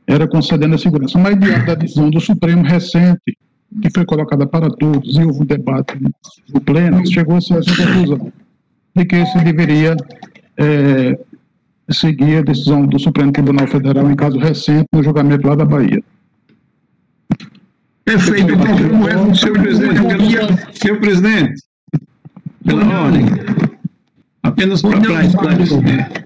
Era concedendo a segurança. Mas diante da decisão do Supremo recente, que foi colocada para todos, e houve um debate no pleno, chegou-se a essa conclusão de que se deveria seguir a decisão do Supremo Tribunal Federal em caso recente, no julgamento lá da Bahia. Perfeito. Senhor presidente, pela ordem, apenas para esclarecer.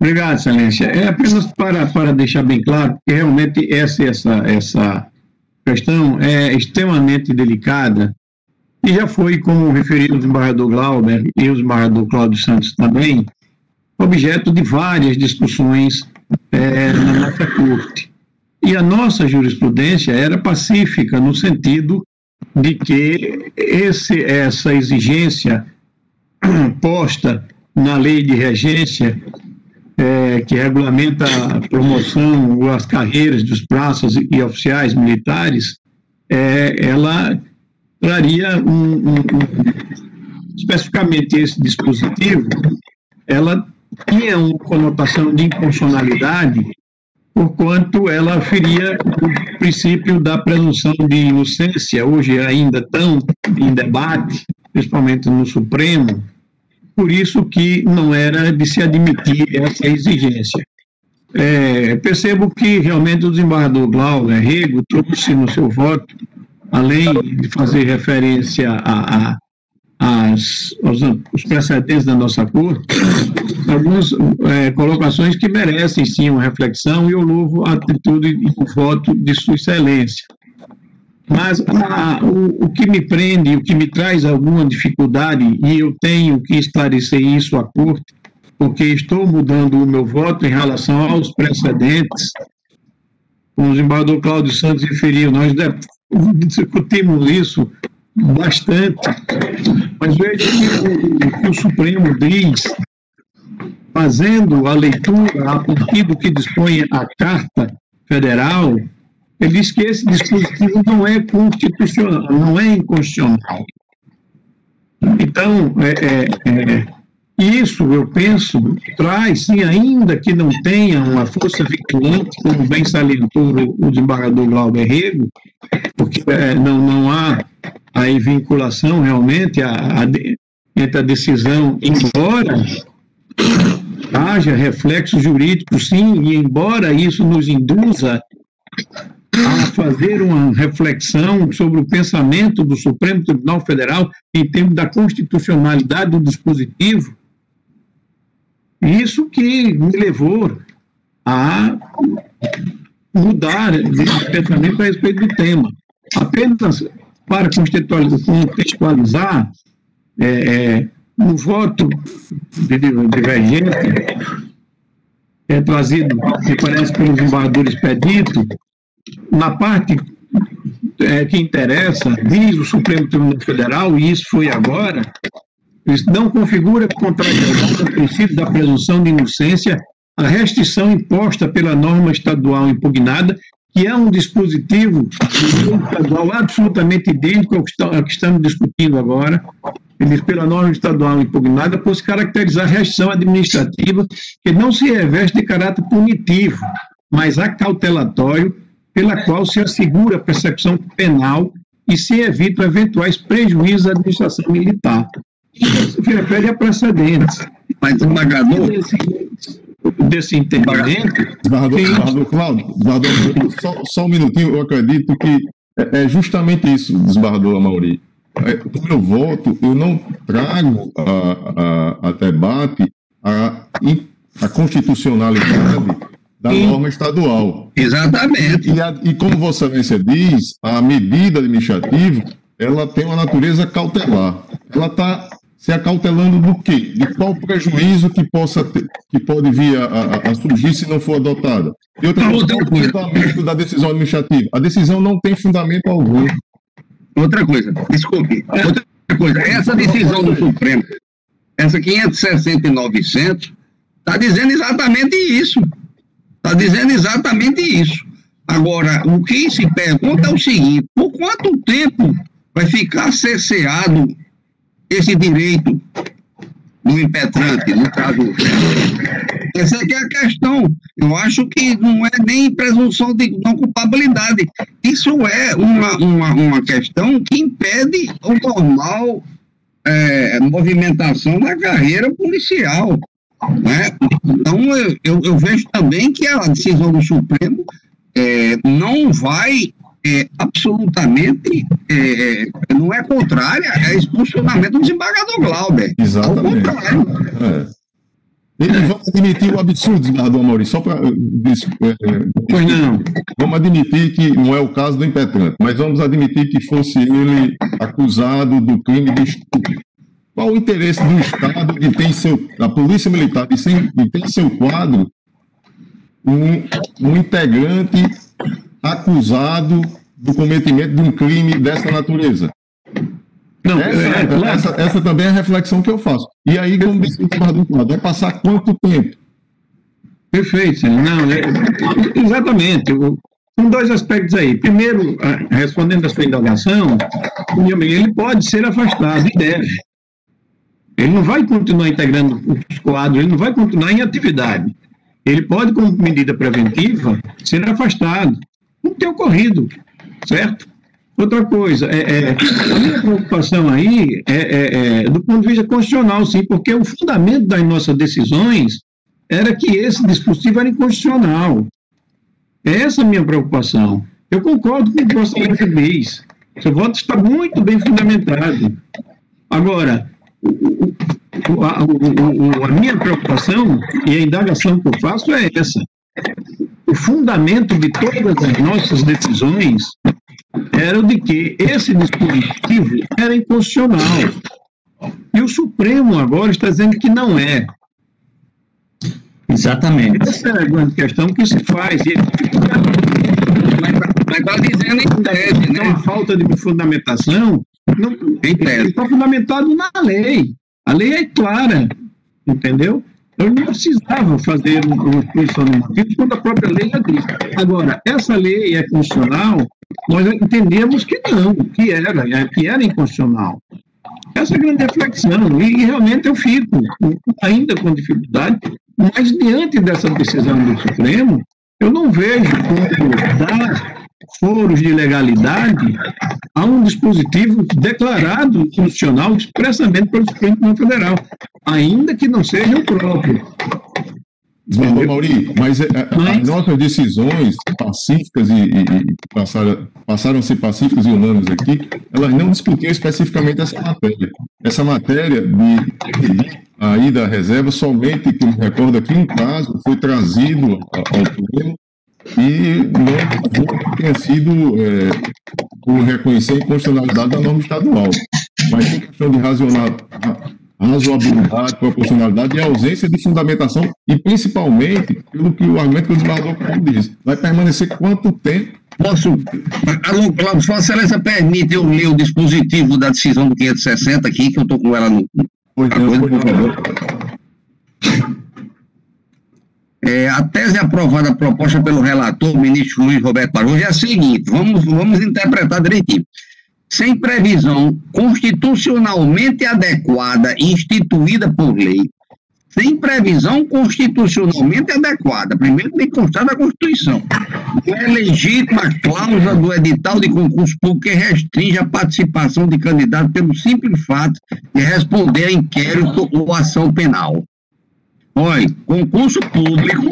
Obrigado, Excelência. É apenas para deixar bem claro que realmente essa questão é extremamente delicada e já foi, como referiu o desembargador Glauber e o desembargador Cláudio Santos também, objeto de várias discussões na nossa corte. E a nossa jurisprudência era pacífica no sentido de que essa exigência posta na lei de regência que regulamenta a promoção ou as carreiras dos praças e oficiais militares, ela traria especificamente esse dispositivo, ela tinha uma conotação de inconstitucionalidade, porquanto ela feria o princípio da presunção de inocência, hoje ainda tão em debate, principalmente no Supremo, por isso que não era de se admitir essa exigência. Percebo que realmente o desembargador Glauber Rego trouxe no seu voto, além de fazer referência aos precedentes da nossa Corte, algumas colocações que merecem sim uma reflexão, e eu louvo a atitude e o voto de Sua Excelência. Mas o que me prende, o que me traz alguma dificuldade, e eu tenho que esclarecer isso à Corte, porque estou mudando o meu voto em relação aos precedentes, como o desembargador Cláudio Santos referiu, nós discutimos isso bastante, mas veja que o Supremo diz, fazendo a leitura a partir do que dispõe a Carta Federal, ele diz que esse dispositivo não é constitucional, não é inconstitucional. Então, isso, eu penso, traz, sim, ainda que não tenha uma força vinculante, como bem salientou o desembargador Glauber Rego, porque não há aí vinculação realmente entre a decisão, embora haja reflexo jurídico, sim, e embora isso nos induza a fazer uma reflexão sobre o pensamento do Supremo Tribunal Federal em termos da constitucionalidade do dispositivo, isso que me levou a mudar de pensamento a respeito do tema. Apenas para contextualizar, no voto divergente, trazido, me parece, pelo desembargador Expedito, na parte que interessa, diz o Supremo Tribunal Federal, e isso foi agora, isso não configura contrariedade ao princípio da presunção de inocência a restrição imposta pela norma estadual impugnada, que é um dispositivo estadual absolutamente idêntico ao que estamos discutindo agora. Ele diz, pela norma estadual impugnada, por se caracterizar a restrição administrativa que não se reveste de caráter punitivo, mas acautelatório, pela qual se assegura a persecução penal e se evita eventuais prejuízos à administração militar. Isso que refere a precedentes. Mas, desembargador, desse entendimento... Desembargador Cláudio, só um minutinho, eu acredito que é justamente isso, desembargador Amaury. O meu voto, eu não trago a debate a constitucionalidade da norma estadual. Exatamente. E como Vossa Excelência diz, a medida administrativa, ela tem uma natureza cautelar. Ela está se acautelando do quê? De qual prejuízo que pode vir a surgir se não for adotada. E outra coisa, o fundamento da decisão administrativa. A decisão não tem fundamento algum. Outra coisa, desculpe. Outra coisa, essa decisão do Supremo, essa 560.900, está dizendo exatamente isso. Está dizendo exatamente isso. Agora, o que se pergunta é o seguinte: por quanto tempo vai ficar cerceado esse direito do impetrante, no caso? Essa é que é a questão. Eu acho que não é nem presunção de não culpabilidade. Isso é uma questão que impede o normal movimentação da carreira policial. Né? Então, eu vejo também que a decisão do Supremo não vai absolutamente, não é contrária ao expulsionamento do desembargador Glauber. Exatamente. Ao contrário. Vamos admitir o absurdo, desembargador Amaury, só para... Pois não. Vamos admitir que não é o caso do impetrante, mas vamos admitir que fosse ele acusado do crime de estupro. Qual o interesse do Estado de ter da Polícia Militar de ter em seu quadro um integrante acusado do cometimento de um crime dessa natureza? Não, essa também é a reflexão que eu faço. E aí, como disse o desembargador, vai passar quanto tempo? Perfeito, não, exatamente. São dois aspectos aí. Primeiro, respondendo à sua indagação, ele pode ser afastado e deve. Ele não vai continuar integrando os quadros, ele não vai continuar em atividade. ele pode, como medida preventiva, ser afastado. Não tem ocorrido, certo? Outra coisa, a minha preocupação aí é do ponto de vista constitucional, sim, porque o fundamento das nossas decisões era que esse dispositivo era inconstitucional. Essa é a minha preocupação. Eu concordo com o que Vossa Excelência diz. Seu voto está muito bem fundamentado. Agora, a minha preocupação e a indagação que eu faço é essa. O fundamento de todas as nossas decisões era o de que esse dispositivo era inconstitucional. E o Supremo agora está dizendo que não é. Exatamente. Essa é a grande questão que se faz. Mas está dizendo em tese, né? A falta de fundamentação está fundamentado na lei. A lei é clara, entendeu? Eu não precisava fazer um posicionamento quando a própria lei já diz. Agora, essa lei é constitucional, nós entendemos que não, que era inconstitucional. Essa é a grande reflexão, e realmente eu fico ainda com dificuldade, mas diante dessa decisão do Supremo, eu não vejo como dar foros de legalidade a um dispositivo declarado constitucional expressamente pelo Supremo Tribunal Federal, ainda que não seja o próprio. Desembargador Mauri, mas as nossas decisões pacíficas passaram a ser pacíficas e unânimes aqui, elas não discutiam especificamente essa matéria. Essa matéria aí da reserva, somente, que eu me recordo aqui, um caso foi trazido ao Supremo e não tenha sido por reconhecer a inconstitucionalidade da norma estadual. Mas em questão de razoabilidade, proporcionalidade e ausência de fundamentação, e principalmente pelo que o argumento que o desembargador diz. Vai permanecer quanto tempo? Alô, Cláudio, Vossa Excelência permite eu ler o dispositivo da decisão do 560 aqui, que eu estou com ela no. Pois não, por favor. A tese aprovada proposta pelo relator, o ministro Luiz Roberto Barroso, é a seguinte: vamos interpretar direitinho. Sem previsão constitucionalmente adequada e instituída por lei, sem previsão constitucionalmente adequada, primeiro tem que constar da Constituição, não é legítima a cláusula do edital de concurso público que restringe a participação de candidato pelo simples fato de responder a inquérito ou ação penal. Olha, concurso público,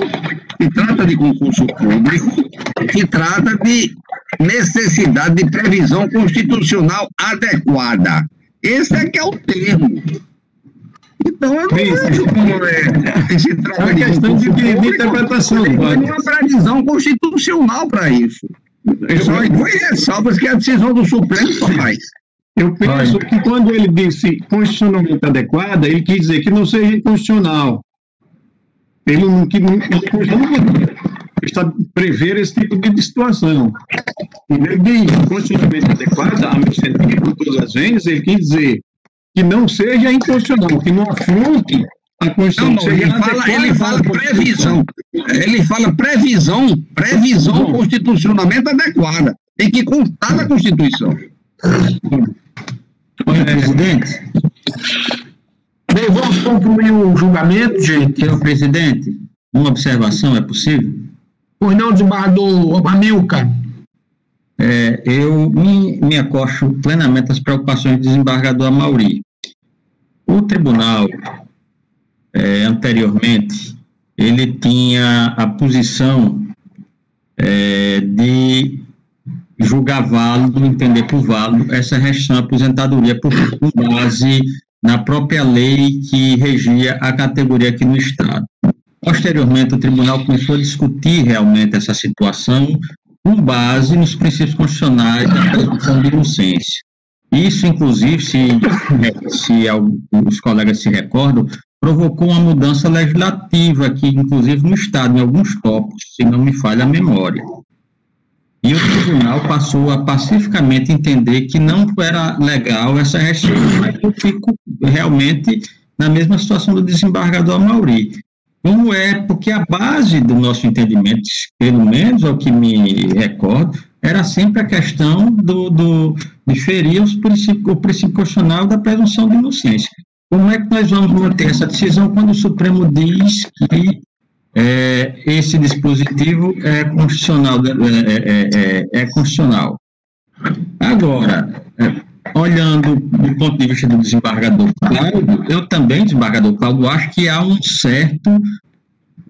se trata de concurso público, se trata de necessidade de previsão constitucional adequada. Esse é que é o termo. Então, eu não vejo como se trata de questão de interpretação. Não tem nenhuma previsão constitucional para isso. Só em duas ressalvas que a decisão do Supremo só faz. Eu penso que quando ele disse constitucionalmente adequada, ele quis dizer que não seja inconstitucional. Ele não está prever esse tipo de situação. Ele diz constitucionalmente adequada, a meu sentido, por todas as vezes, ele quis dizer que não seja inconstitucional, que não afronte a Constituição. Ele fala previsão. Ele fala previsão constitucionalmente adequada. Tem que constar na Constituição. Olha, presidente. Bem, vamos concluir o julgamento, gente. Senhor presidente, uma observação é possível? Pois não, desembargador Amilcar. Eu me acosto plenamente às preocupações do desembargador Amauri. O tribunal, anteriormente, ele tinha a posição de julgar válido, entender por válido, essa restrição à aposentadoria por base na própria lei que regia a categoria aqui no Estado. Posteriormente, o tribunal começou a discutir realmente essa situação com base nos princípios constitucionais da presunção de inocência. Isso, inclusive, se os colegas se recordam, provocou uma mudança legislativa aqui, inclusive no Estado, em alguns tópicos, se não me falha a memória. E o tribunal passou a pacificamente entender que não era legal essa restrição. Eu fico realmente na mesma situação do desembargador Amauri. Como porque a base do nosso entendimento, pelo menos ao que me recordo, era sempre a questão de ferir o princípio constitucional da presunção de inocência. Como é que nós vamos manter essa decisão quando o Supremo diz que esse dispositivo é constitucional. Constitucional. Agora, olhando do ponto de vista do desembargador Cláudio, eu também, desembargador Cláudio, acho que há um certo,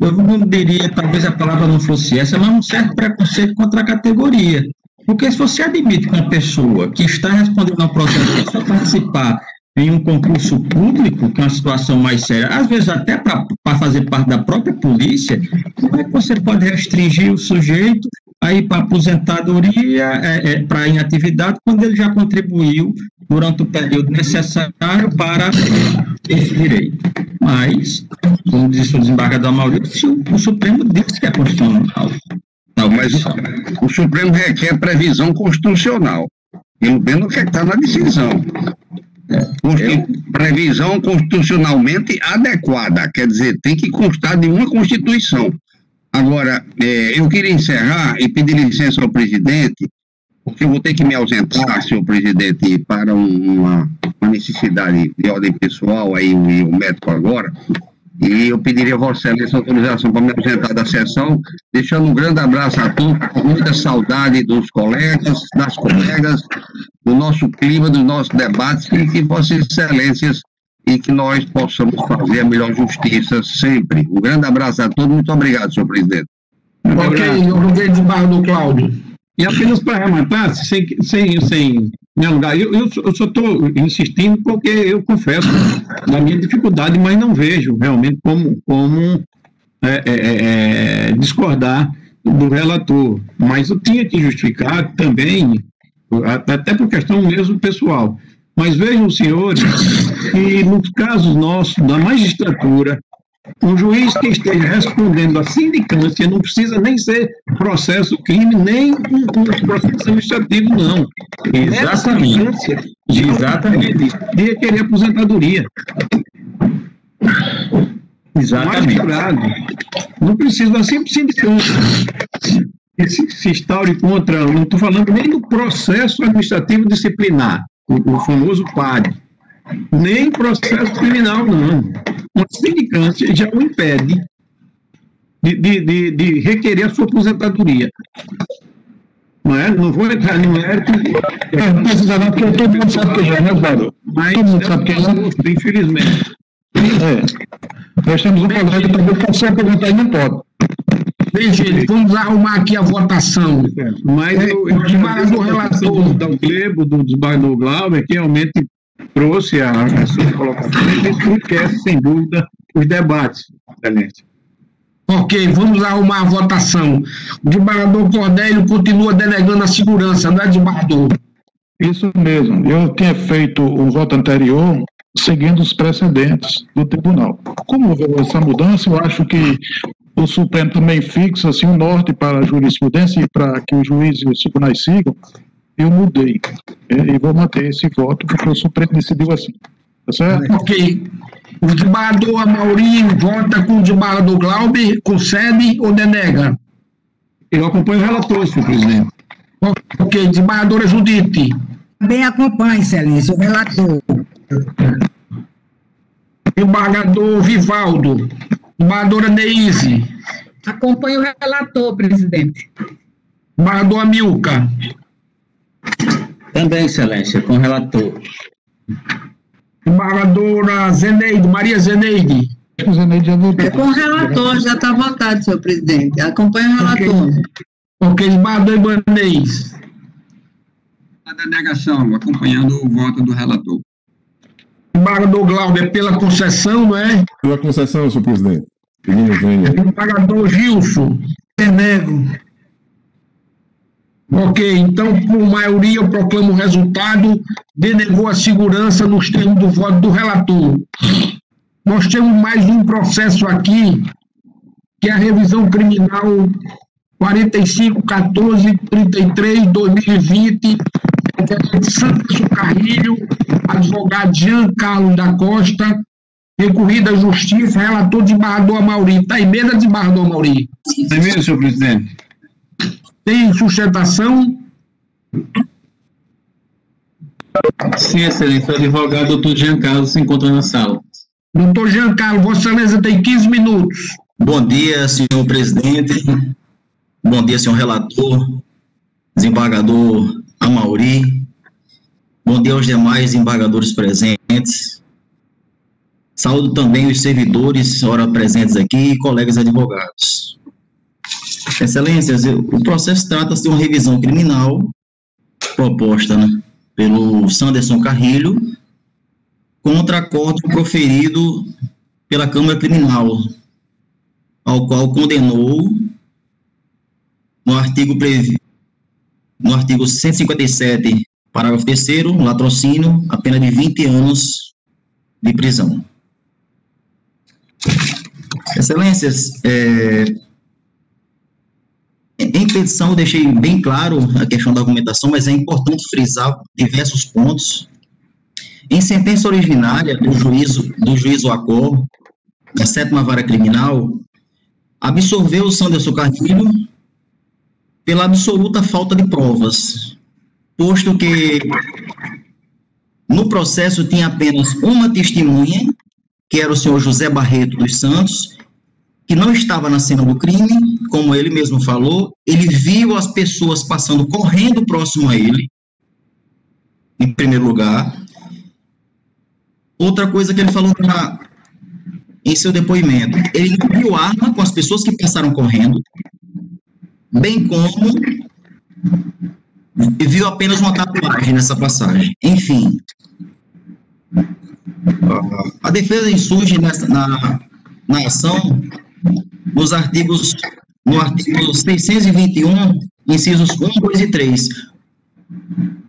eu não diria, talvez a palavra não fosse essa, mas um certo preconceito contra a categoria. Porque se você admite que uma pessoa que está respondendo ao processo só participar em um concurso público, que é uma situação mais séria, às vezes até para fazer parte da própria polícia, como é que você pode restringir o sujeito a ir para aposentadoria, para inatividade, quando ele já contribuiu durante o período necessário para esse direito? Mas, como disse o desembargador Maurício, o Supremo disse que é constitucional. Não, mas o Supremo requer previsão constitucional. Pelo menos que está na decisão. Previsão constitucionalmente adequada, quer dizer, tem que constar de uma Constituição. Agora, eu queria encerrar e pedir licença ao presidente, porque eu vou ter que me ausentar, senhor presidente, para uma necessidade de ordem pessoal, aí o médico agora, e eu pediria a Vossa Excelência autorização para me ausentar da sessão, deixando um grande abraço a todos, muita saudade dos colegas, das colegas, do nosso clima, dos nossos debates, e que Vossas Excelências e que nós possamos fazer a melhor justiça sempre. Um grande abraço a todos, muito obrigado, senhor presidente. Ok, obrigado, desembargador Cláudio. E apenas para rematar, sem me alongar, eu só estou insistindo porque eu confesso da minha dificuldade, mas não vejo realmente como discordar do relator. Mas eu tinha que justificar também, até por questão mesmo pessoal. Mas vejam, senhores, que nos casos nossos, da magistratura, um juiz que esteja respondendo à sindicância não precisa nem ser processo crime, nem um processo administrativo, não. Exatamente. Exatamente. Ia querer aposentadoria. Exatamente. Não precisa da simples sindicância. Que se instaure contra, não estou falando nem do processo administrativo disciplinar, o famoso PAD. Nem processo criminal, não. Uma sindicância já o impede de requerer a sua aposentadoria. Não vou entrar no mérito. Não precisa não, porque todo mundo sabe que já, né, Valdo? Todo mundo sabe que já. Infelizmente. Nós temos um colega que também consegue perguntar e não pode. Bem, gente, vamos arrumar aqui a votação. Mas o desembargador relator do Glebo, do desembargador Glauber, que realmente trouxe a sua colocação e enriquece, sem dúvida, os debates. Excelente. Ok, vamos arrumar a votação. O desembargador Cordélio continua denegando a segurança, não é, desembargador? Isso mesmo. Eu tinha feito o voto anterior seguindo os precedentes do tribunal. Como houve essa mudança, eu acho que o Supremo também fixa assim, um norte para a jurisprudência e para que os juízes e os tribunais sigam. Eu mudei e vou manter esse voto porque o Supremo decidiu assim. Tá certo? Ok. O desembargador Amaury vota com o desembargador Glauber, concede ou denega? Eu acompanho o relator, senhor presidente. Ok. Desembargadora Judite. Também acompanho, excelência, o relator. Desembargador Vivaldo. Desembargadora Neise. Acompanho o relator, presidente. Desembargador Amilcar. Também, excelência, com o relator. Desembargadora Zeneide, Maria Zeneide. Zeneide já votou. Com o relator, já está votado, senhor presidente. Acompanhe o relator. Ok, desembargador Ibanez. A denegação, acompanhando o voto do relator. Desembargador Glauber, pela concessão, não é? Pela concessão, senhor presidente. Desembargador Gilson. Denego. Ok, então, por maioria, eu proclamo o resultado, denegou a segurança nos termos do voto do relator. Nós temos mais um processo aqui, que é a revisão criminal 45.14.33/2020, de Santos Carrilho, advogado Jean Carlos da Costa, recorrida à justiça, relator de desembargador Amaury. Está em mesa, desembargador Amaury? É mesmo, senhor presidente. Tem sustentação? Sim, excelência. O advogado doutor Jean Carlos se encontra na sala. Doutor Jean Carlos, Vossa Excelência tem 15 minutos. Bom dia, senhor presidente. Bom dia, senhor relator, desembargador Amaury. Bom dia aos demais desembargadores presentes. Saúdo também os servidores, ora presentes aqui, e colegas advogados. Excelências, o processo trata-se de uma revisão criminal proposta, né, pelo Sanderson Carrilho contra acórdão proferido pela Câmara Criminal, ao qual condenou no artigo 157, parágrafo 3º, latrocínio, a pena de 20 anos de prisão. Excelências, em petição eu deixei bem claro a questão da argumentação, mas é importante frisar diversos pontos. Em sentença originária do juízo Acor, da 7ª Vara Criminal, absolveu o Sanderson Carrilho pela absoluta falta de provas, posto que no processo tinha apenas uma testemunha, que era o senhor José Barreto dos Santos, que não estava na cena do crime, como ele mesmo falou. Ele viu as pessoas passando correndo próximo a ele, em primeiro lugar. Outra coisa que ele falou em seu depoimento, ele não viu arma com as pessoas que passaram correndo, bem como viu apenas uma tatuagem nessa passagem. Enfim, a defesa insurge na ação no artigo 621, incisos 1, 2 e 3.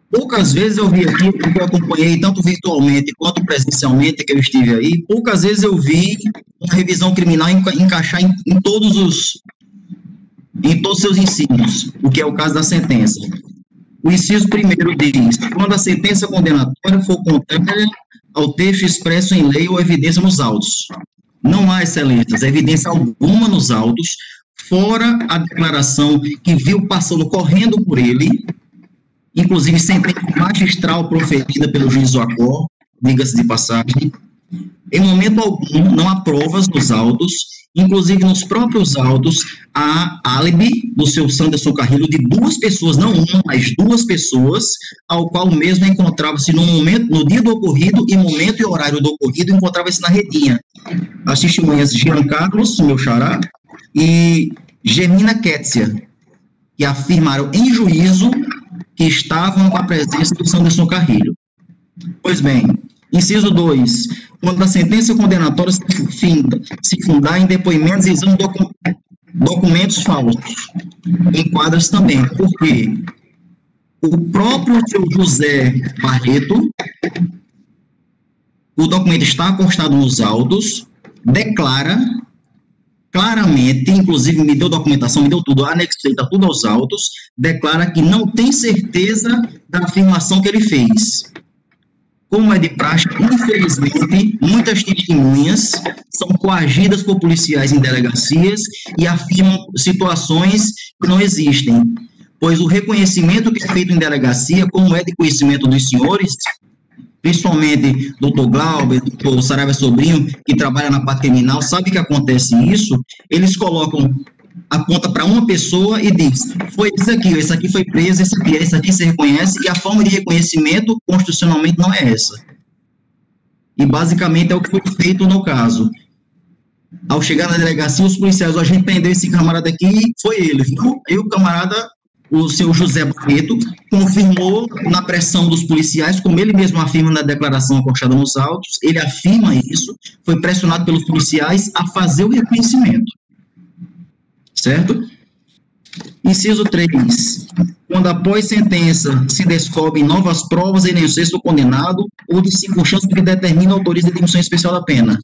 Poucas vezes eu vi aqui, porque eu acompanhei tanto virtualmente quanto presencialmente que eu estive aí, poucas vezes eu vi uma revisão criminal encaixar em todos os seus incisos, o que é o caso da sentença. O inciso 1º diz: quando a sentença condenatória for contrária ao texto expresso em lei ou evidência nos autos. Não há, excelências, evidência alguma nos autos, fora a declaração que viu passando correndo por ele, inclusive sentença magistral proferida pelo juiz Acor, diga-se de passagem. Em momento algum, não há provas nos autos, inclusive nos próprios autos, há álibi do seu Sanderson Carrilho de 2 pessoas, não uma, mas 2 pessoas, ao qual mesmo encontrava-se no dia do ocorrido e momento e horário do ocorrido, encontrava-se na redinha. As testemunhas Jean Carlos, meu xará, e Germina Kétia, que afirmaram em juízo que estavam com a presença do Sanderson Carrilho. Pois bem, inciso 2, quando a sentença condenatória se fundar em depoimentos e exame de documentos falsos, enquadra-se também, porque o próprio seu José Barreto, o documento está acostado nos autos, declara claramente, inclusive me deu documentação, me deu tudo, anexei, está tudo aos autos, declara que não tem certeza da afirmação que ele fez. Como é de praxe, infelizmente, muitas testemunhas são coagidas por policiais em delegacias e afirmam situações que não existem, pois o reconhecimento que é feito em delegacia, como é de conhecimento dos senhores, principalmente doutor Glauber, doutor Saraiva Sobrinho, que trabalha na parte criminal, sabe que acontece isso, eles colocam, aponta para uma pessoa e diz, foi esse aqui foi preso, esse aqui se reconhece, e a forma de reconhecimento constitucionalmente não é essa. E basicamente é o que foi feito no caso. Ao chegar na delegacia, os policiais, a gente prendeu esse camarada aqui, foi ele, viu? E o camarada, o seu José Barreto, confirmou na pressão dos policiais, como ele mesmo afirma na declaração acostada nos autos, ele afirma isso, foi pressionado pelos policiais a fazer o reconhecimento. Certo? Inciso 3. Quando após sentença se descobrem novas provas em inocência do condenado ou de circunstâncias que determinam a autoriza a diminuição especial da pena.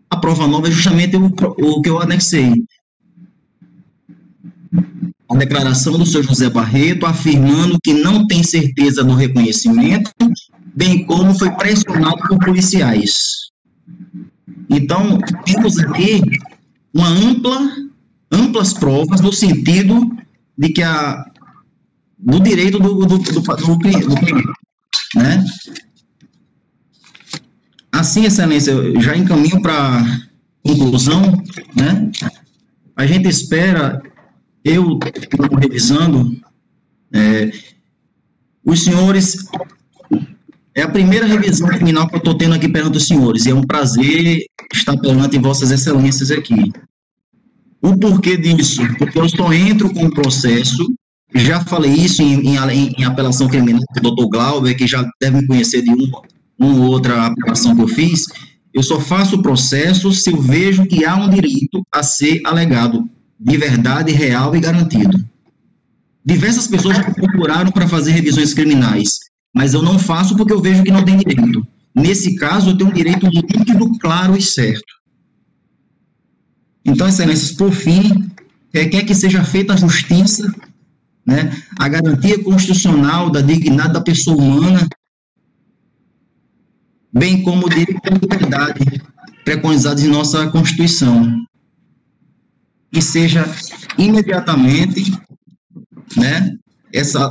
A prova nova é justamente o que eu anexei. A declaração do seu José Barreto afirmando que não tem certeza do reconhecimento, bem como foi pressionado por policiais. Então, temos aqui uma amplas provas no sentido de que do direito do cliente, né? Assim, excelência, eu já encaminho para conclusão, né? a gente espera, eu revisando, os senhores, é a primeira revisão criminal que eu estou tendo aqui perante os senhores, e é um prazer estar perante vossas excelências aqui. O porquê disso? Porque eu só entro com o processo, já falei isso em apelação criminal com o doutor Glauber, que já deve me conhecer de uma ou outra apelação que eu fiz. Eu só faço o processo se eu vejo que há um direito a ser alegado, de verdade, real e garantido. Diversas pessoas já procuraram para fazer revisões criminais, mas eu não faço porque eu vejo que não tem direito. Nesse caso, eu tenho um direito líquido, claro e certo. Então, excelências, por fim, requer que seja feita a justiça, né, a garantia constitucional da dignidade da pessoa humana, bem como o direito à liberdade preconizados em nossa Constituição. Que seja imediatamente, né,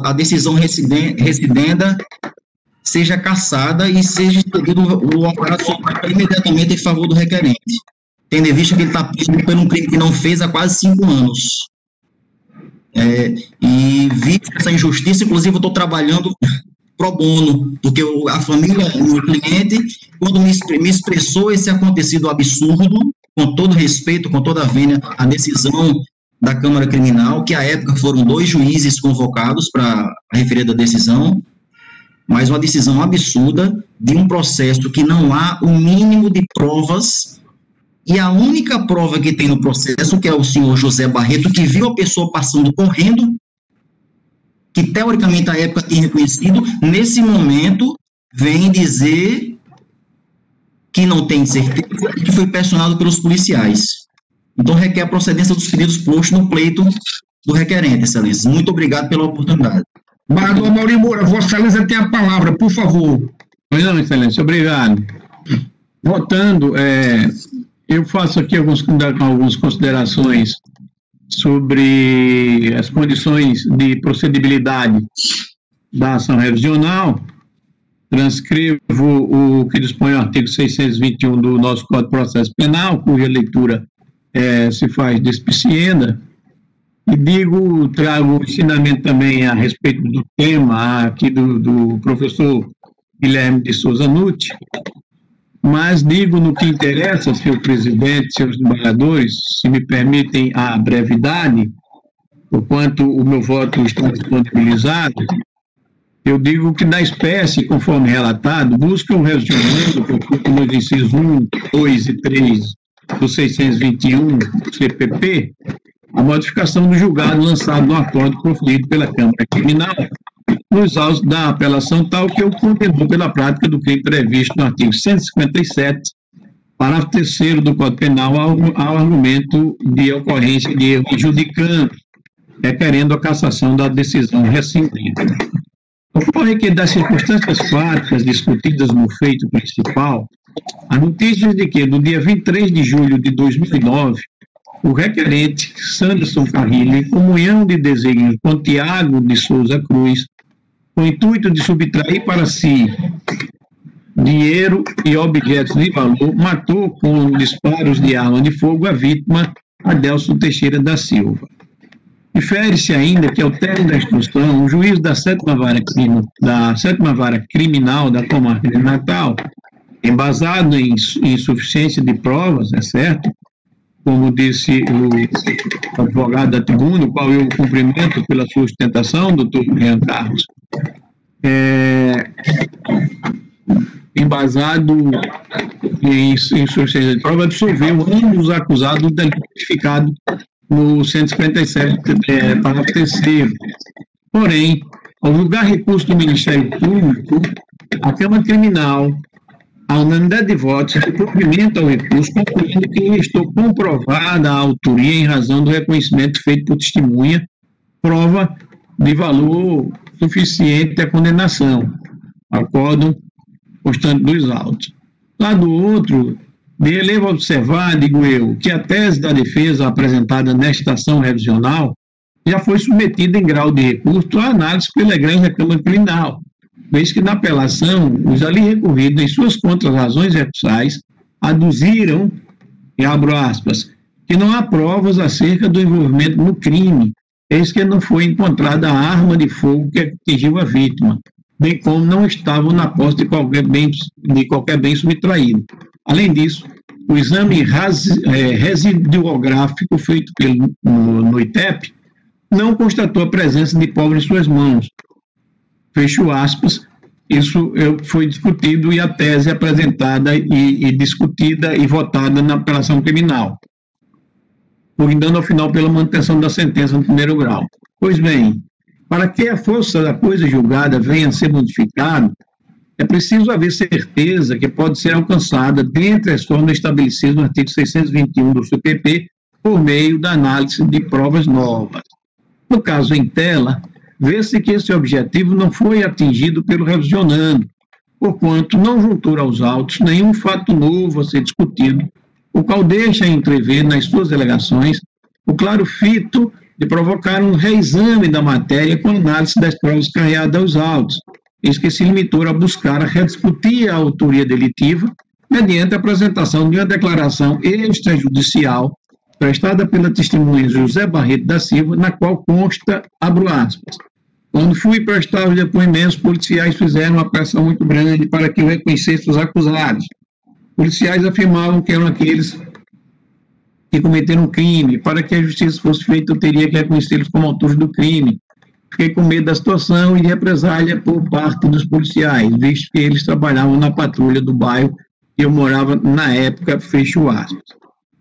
a decisão recidenda seja cassada e seja expedido o alvará imediatamente em favor do requerente, tendo em vista que ele está preso por um crime que não fez há quase 5 anos. E visto essa injustiça, inclusive eu estou trabalhando pro bono, porque a família, o meu cliente, quando me expressou esse acontecido absurdo, com todo respeito, com toda a vênia, a decisão da Câmara Criminal, que à época foram 2 juízes convocados para a referida decisão, mas uma decisão absurda de um processo que não há o mínimo de provas, e a única prova que tem no processo, que é o senhor José Barreto, que viu a pessoa passando correndo, que teoricamente à época tinha reconhecido, nesse momento vem dizer que não tem certeza e que foi pressionado pelos policiais. Então requer a procedência dos pedidos postos no pleito do requerente, excelência. Muito obrigado pela oportunidade. Barrador Amaury Moura, Vossa Excelência tem a palavra, por favor. Pois não, excelência, obrigado. Votando, eu faço aqui algumas considerações sobre as condições de procedibilidade da ação revisional. Transcrevo o que dispõe o artigo 621 do nosso Código de Processo Penal, cuja leitura se faz despicienda, e trago ensinamento também a respeito do tema aqui do professor Guilherme de Souza Nutti, mas digo no que interessa, senhor presidente, senhores desembargadores, se me permitem a brevidade, porquanto o meu voto está disponibilizado, eu digo que da espécie, conforme relatado, buscam revisionando, nos incisos 1, 2 e 3 do 621 CPP, a modificação do julgado lançado no acordo proferido pela Câmara Criminal, nos autos da apelação tal que o condenou pela prática do crime previsto no artigo 157, parágrafo 3º do Código Penal, ao argumento de ocorrência de erro adjudicante, requerendo a cassação da decisão rescindida. Ocorre que, das circunstâncias fáticas discutidas no feito principal, há notícias de que, no dia 23 de julho de 2009, o requerente Sanderson Carrilho, em comunhão de desígnios com Tiago de Souza Cruz, com o intuito de subtrair para si dinheiro e objetos de valor, matou com disparos de arma de fogo a vítima Adelson Teixeira da Silva. Infere-se ainda que, ao término da instrução, o juiz da 7ª Vara Criminal da Comarca de Natal, embasado em insuficiência de provas, é certo, como disse o advogado da tribuna, o qual eu cumprimento pela sua sustentação, doutor Jean Carlos, embasado em insuficiência de prova, absolveu ambos os acusados do delito tipificado no 157, parágrafo 3º. Porém, ao julgar recurso do Ministério Público, a Câmara Criminal, a unanimidade de votos, se provimenta ao recurso, concluindo que restou comprovada a autoria em razão do reconhecimento feito por testemunha, prova de valor suficiente à condenação, acórdão constante dos autos. Lado outro, me elevo a observar, digo eu, que a tese da defesa apresentada nesta ação revisional já foi submetida em grau de recurso à análise pela Igreja Câmara Criminal, vez que na apelação os ali recorridos em suas contrarrazões recursais aduziram, e abro aspas, que não há provas acerca do envolvimento no crime, eis que não foi encontrada a arma de fogo que atingiu a vítima, bem como não estavam na posse de qualquer bem subtraído. Além disso, o exame residuográfico feito no ITEP não constatou a presença de pólvora em suas mãos. Fecho aspas. Isso foi discutido e a tese apresentada e discutida e votada na apelação criminal, convidando ao final pela manutenção da sentença no primeiro grau. Pois bem, para que a força da coisa julgada venha a ser modificada, é preciso haver certeza que pode ser alcançada dentre as formas estabelecidas no artigo 621 do CPP por meio da análise de provas novas. No caso em tela, vê-se que esse objetivo não foi atingido pelo revisionando, porquanto não juntou aos autos nenhum fato novo a ser discutido, o qual deixa entrever nas suas alegações o claro fito de provocar um reexame da matéria com análise das provas carreadas aos autos, eis que se limitou a buscar a rediscutir a autoria delitiva mediante a apresentação de uma declaração extrajudicial prestada pela testemunha José Barreto da Silva, na qual consta, abro aspas, quando fui prestar os depoimentos, os policiais fizeram uma pressão muito grande para que eu reconhecesse os acusados. Policiais afirmavam que eram aqueles que cometeram um crime. Para que a justiça fosse feita, eu teria que reconhecê-los como autores do crime. Fiquei com medo da situação e de represália por parte dos policiais, visto que eles trabalhavam na patrulha do bairro e eu morava na época, fecho aspas.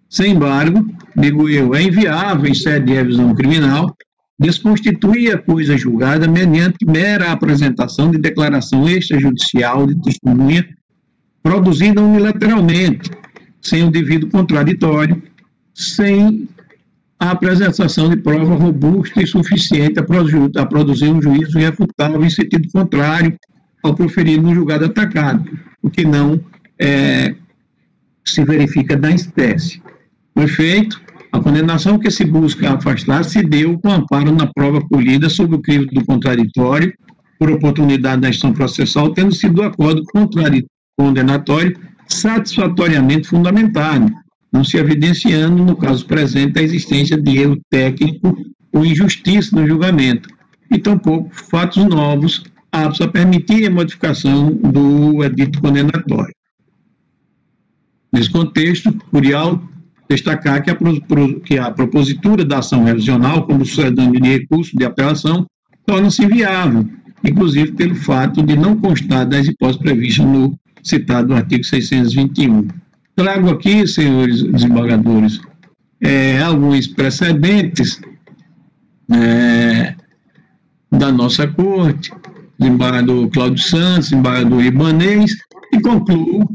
Sem embargo, digo eu, é inviável em sede de revisão criminal desconstituir a coisa julgada mediante mera apresentação de declaração extrajudicial de testemunha produzida unilateralmente, sem o devido contraditório, sem a apresentação de prova robusta e suficiente a produzir um juízo irrefutável em sentido contrário ao proferido no julgado atacado, o que não se verifica da espécie. Com efeito, a condenação que se busca afastar se deu com amparo na prova colhida sob o crivo do contraditório, por oportunidade da ação processal, tendo sido o acordo condenatório satisfatoriamente fundamentado, não se evidenciando, no caso presente, a existência de erro técnico ou injustiça no julgamento, e tampouco fatos novos aptos a permitir a modificação do edito condenatório. Nesse contexto, curial destacar que a propositura da ação revisional, como sucedâneo de recurso de apelação, torna-se inviável, inclusive pelo fato de não constar das hipóteses previstas no citado artigo 621. Trago aqui, senhores desembargadores, alguns precedentes da nossa corte, desembargador Cláudio Santos, desembargador Ibanez, e concluo,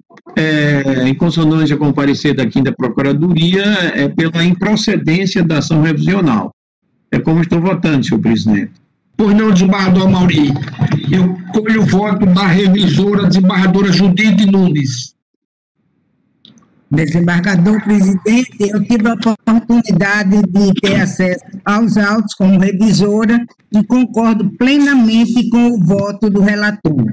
em consonância com o parecer da 5ª Procuradoria, pela improcedência da ação revisional. É como estou votando, senhor presidente. Pois não, desembargador Amauri. Eu colho o voto da revisora, desembargadora Judite Nunes. Desembargador presidente, eu tive a oportunidade de ter acesso aos autos como revisora e concordo plenamente com o voto do relator.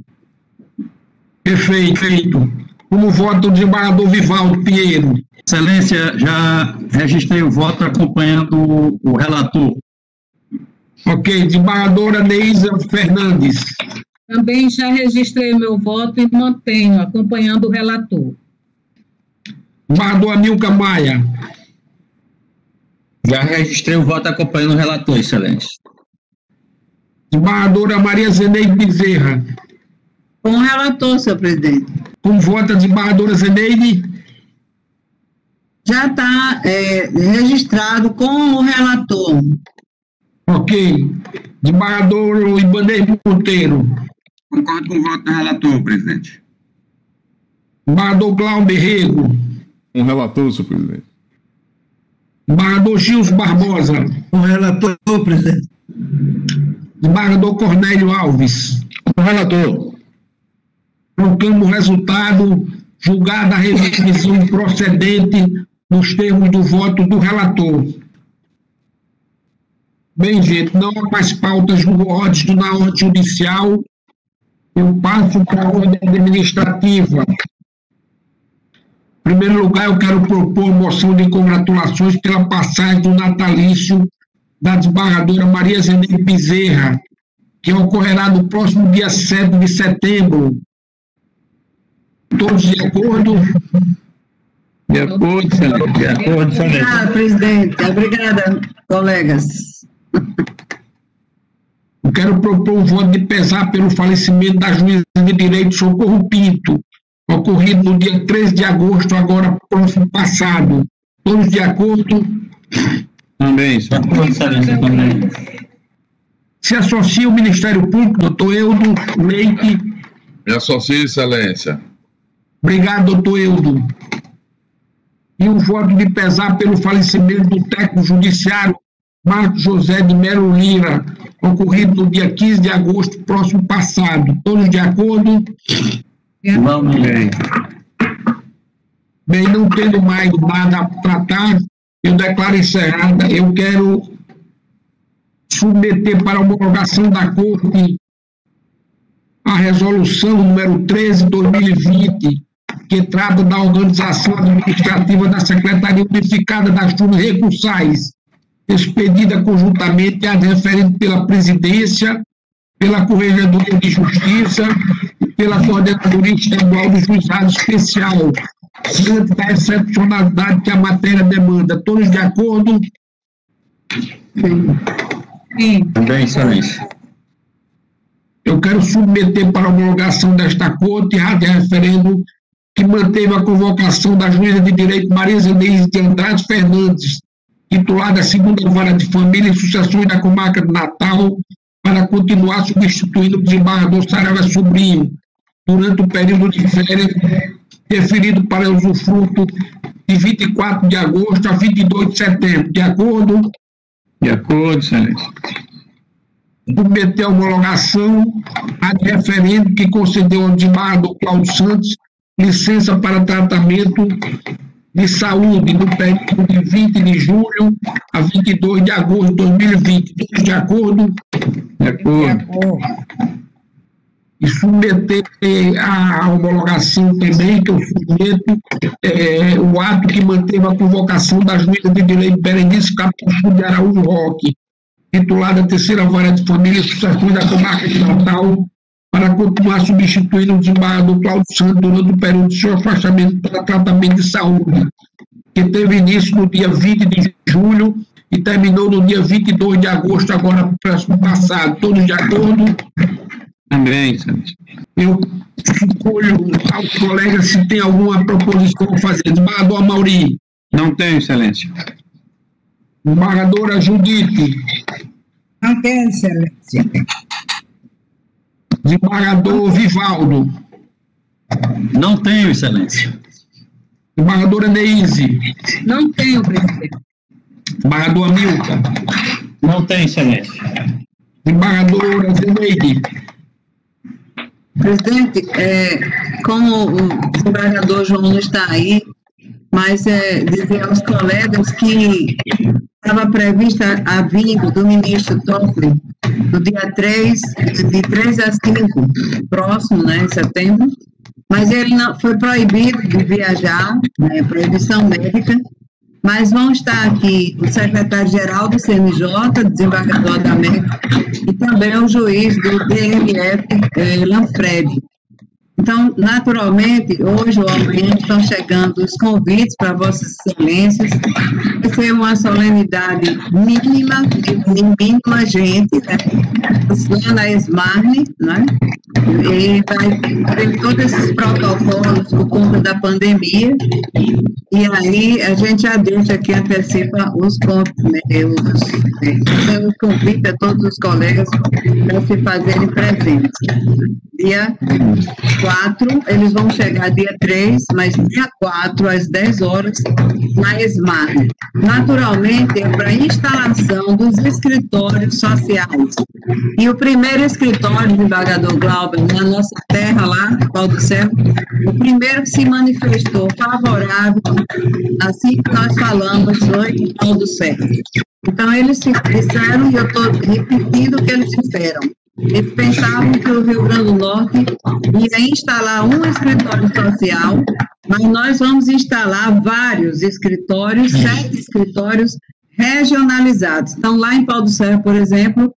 Perfeito. Como voto do desembargador Vivaldo Pinheiro. Excelência, já registrei o voto acompanhando o relator. Ok, desembargadora Neisa Fernandes. Também já registrei o meu voto e mantenho, acompanhando o relator. Desembargador Amilcar Maia. Já registrei o voto acompanhando o relator, excelência. Desembargadora Maria Zeneide Bezerra. Com o relator, senhor presidente. Como vota a desembargadora Zeneide? Já está registrado com o relator. Ok. Desembargador Ibanez Monteiro. Concordo com o voto do relator, presidente. Desembargador Glauber Rego. Com o relator, senhor presidente. Desembargador Gilson Barbosa. Com o relator, presidente. Desembargador Cornélio Alves. Com o relator. Proclamo o resultado, julgada a revisão procedente nos termos do voto do relator. Bem, gente, não há mais pautas na ordem judicial. Eu passo para a ordem administrativa. Em primeiro lugar, eu quero propor moção de congratulações pela passagem do natalício da desembargadora Maria Zeneide Bezerra, que ocorrerá no próximo dia 7 de setembro. Todos de acordo? De acordo, Excelência. De acordo, Excelência. Obrigada, presidente. Obrigada, colegas. Eu quero propor um voto de pesar pelo falecimento da juíza de direito Socorro Pinto, ocorrido no dia 13 de agosto, agora próximo passado. Todos de acordo? Também, senhor. Excelência, também. Se associa o Ministério Público, doutor Eudo Leite. Me associo, Excelência. Obrigado, doutor Eudo. E um voto de pesar pelo falecimento do técnico judiciário Marcos José de Melo Lira, ocorrido no dia 15 de agosto, próximo passado. Todos de acordo? Vamos bem. Bem, não tendo mais nada a tratar, eu declaro encerrada. Eu quero submeter para homologação da Corte a resolução número 13/2020, que trata da organização administrativa da Secretaria Unificada das Turmas Recursais, expedida conjuntamente e referente pela Presidência, pela Corregedoria de Justiça e pela Coordenadoria Estadual do Juizado Especial, diante da excepcionalidade que a matéria demanda. Todos de acordo? Sim. Também, Excelência. Eu quero submeter para homologação desta Corte a referendo que manteve a convocação da juíza de direito Maria Zeneide de Andrade Fernandes, titulada Segunda Vara de Família e Sucessões da Comarca de Natal, para continuar substituindo o desembargador Saraiva Sobrinho durante o período de férias definido para usufruto de 24 de agosto a 22 de setembro. De acordo? De acordo, Excelência. Submeter a homologação a referendo que concedeu ao desembargador Cláudio Santos licença para tratamento de saúde no período de 20 de julho a 22 de agosto de 2020. Todos de acordo? De acordo. E submeter a homologação também, que eu submeto, o ato que manteve a convocação da juíza de direito Berenice Capuchu de Araújo Roque, titulada Terceira Vara de Família e Sucessões da Comarca de Natal, para continuar substituindo o desembargador Cláudio Santos durante o período de seu afastamento para tratamento de saúde, que teve início no dia 20 de julho e terminou no dia 22 de agosto, agora próximo passado. Todos de acordo? Também, Excelência. Eu escolho aos colegas se tem alguma proposição a fazer. Desembargador Amauri. Não tenho, Excelência. Desembargadora Judite. Não tem, Excelência. Desembargador Vivaldo. Não tenho, Excelência. Desembargadora Neise. Não tenho, presidente. Desembargador Amilcar. Não tenho, Excelência. Desembargadora Zeneide. Presidente, como o desembargador João não está aí, mas dizer aos colegas que estava prevista a vinda do ministro Toffoli no dia 3, de 3 a 5, próximo, né, em setembro, mas ele não foi proibido de viajar, né, proibição médica, mas vão estar aqui o secretário-geral do CNJ, desembargador da MEC, e também o juiz do DRF, Lanfredi. Então, naturalmente, hoje ou amanhã estão chegando os convites para Vossas Excelências. Vai ser uma solenidade mínima, de mínima gente, né? Na Esmarne, né? E vai ter todos esses protocolos por conta da pandemia. E aí, a gente já deixa aqui, antecipa os convite a todos os colegas para se fazerem presentes. Dia 4, eles vão chegar dia 3, mas dia 4, às 10 horas, na Esmarne. Naturalmente, é para a instalação dos escritórios sociais. E o primeiro escritório, desembargador Glauber, na nossa terra lá, Pau do Céu, o primeiro que se manifestou favorável, assim que nós falamos, foi Pau do Céu. Então, eles disseram, e eu estou repetindo o que eles disseram, Eles pensavam que o Rio Grande do Norte ia instalar um escritório social, mas nós vamos instalar vários escritórios, 7 escritórios regionalizados. Então, lá em Pau do Serra, por exemplo,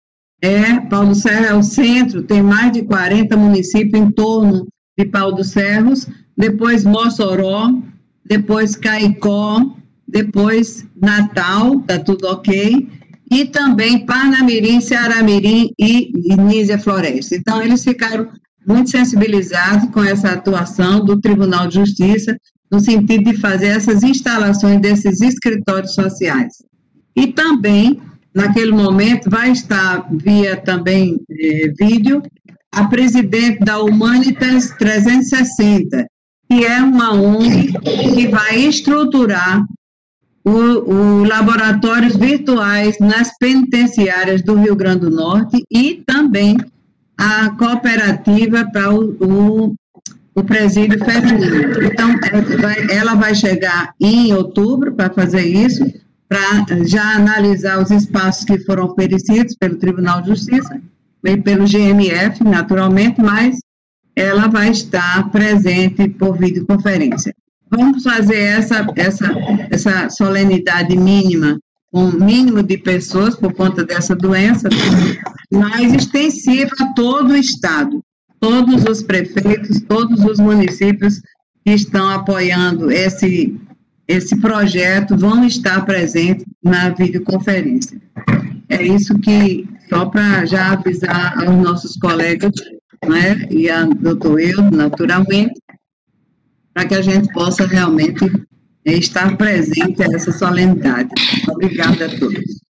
Pau do Serra é o centro, tem mais de 40 municípios em torno de Pau dos Serros, depois Mossoró, depois Caicó, depois Natal, tá tudo ok, e também Parnamirim, Ceará-Mirim e Nísia Floresta. Então, eles ficaram muito sensibilizados com essa atuação do Tribunal de Justiça, no sentido de fazer essas instalações desses escritórios sociais. E também, naquele momento, vai estar via também vídeo, a presidente da Humanitas 360, que é uma ONG que vai estruturar os laboratórios virtuais nas penitenciárias do Rio Grande do Norte e também a cooperativa para o presídio feminino. Então, ela vai chegar em outubro para fazer isso, para já analisar os espaços que foram oferecidos pelo Tribunal de Justiça, e pelo GMF, naturalmente, mas ela vai estar presente por videoconferência. Vamos fazer essa solenidade mínima, com um mínimo de pessoas por conta dessa doença, mas extensiva a todo o Estado. Todos os prefeitos, todos os municípios que estão apoiando esse projeto vão estar presentes na videoconferência. É isso que, só para já avisar aos nossos colegas, né, e a doutor Eudo, naturalmente, para que a gente possa realmente estar presente a essa solenidade. Obrigada a todos.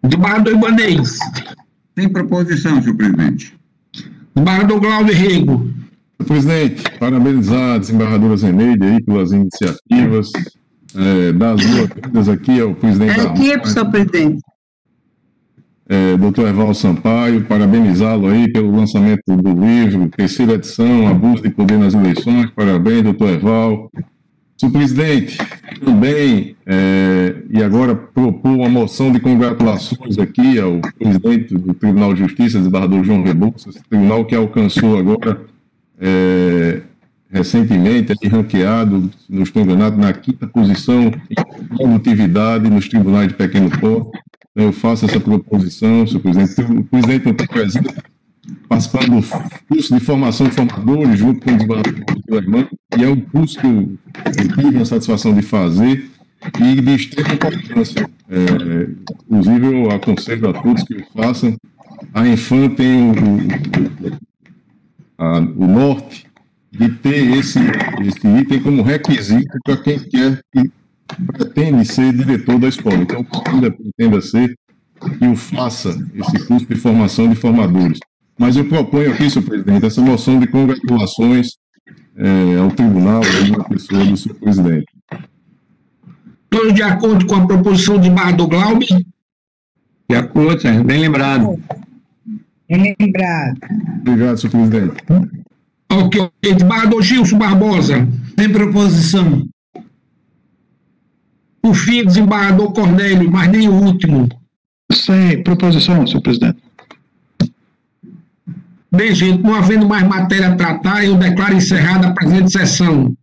Desembargador Ibanez. Tem proposição, senhor presidente. Desembargador Glauber Rego. Senhor presidente, parabenizar a desembargadora Zeneide aí pelas iniciativas, das boas-vindas aqui ao presidente da equipe, senhor presidente. Dr. Evaldo Sampaio, parabenizá-lo aí pelo lançamento do livro, 3ª edição, Abuso de Poder nas Eleições. Parabéns, doutor Evaldo. Senhor presidente, também, e agora propor uma moção de congratulações aqui ao presidente do Tribunal de Justiça, desembargador João Rebouças, tribunal que alcançou agora, recentemente, ranqueado, se não estou enganado, na 5ª posição em produtividade nos tribunais de pequeno porte. Eu faço essa proposição, senhor presidente. O presidente não está presente, participando do curso de formação de formadores, junto com o desembargador Irmão, e é um curso que eu tive a satisfação de fazer e de extrema importância. Inclusive, eu aconselho a todos que o façam. A Infam tem o norte de ter esse item como requisito para quem quer que pretende ser diretor da escola. Então, ainda pretenda ser que o faça, esse curso de formação de formadores. Mas eu proponho aqui, senhor presidente, essa moção de congratulações ao tribunal e à pessoa do senhor presidente. Todos de acordo com a proposição de desembargador Glauber? De acordo, senhor. Bem lembrado. Bem lembrado. Obrigado, senhor presidente. Ok. Desembargador Gilson Barbosa. Tem proposição. Por fim, desembargador Cornélio, mas nem o último. Sem proposição, senhor presidente. Bem, gente, não havendo mais matéria a tratar, eu declaro encerrada a presente sessão.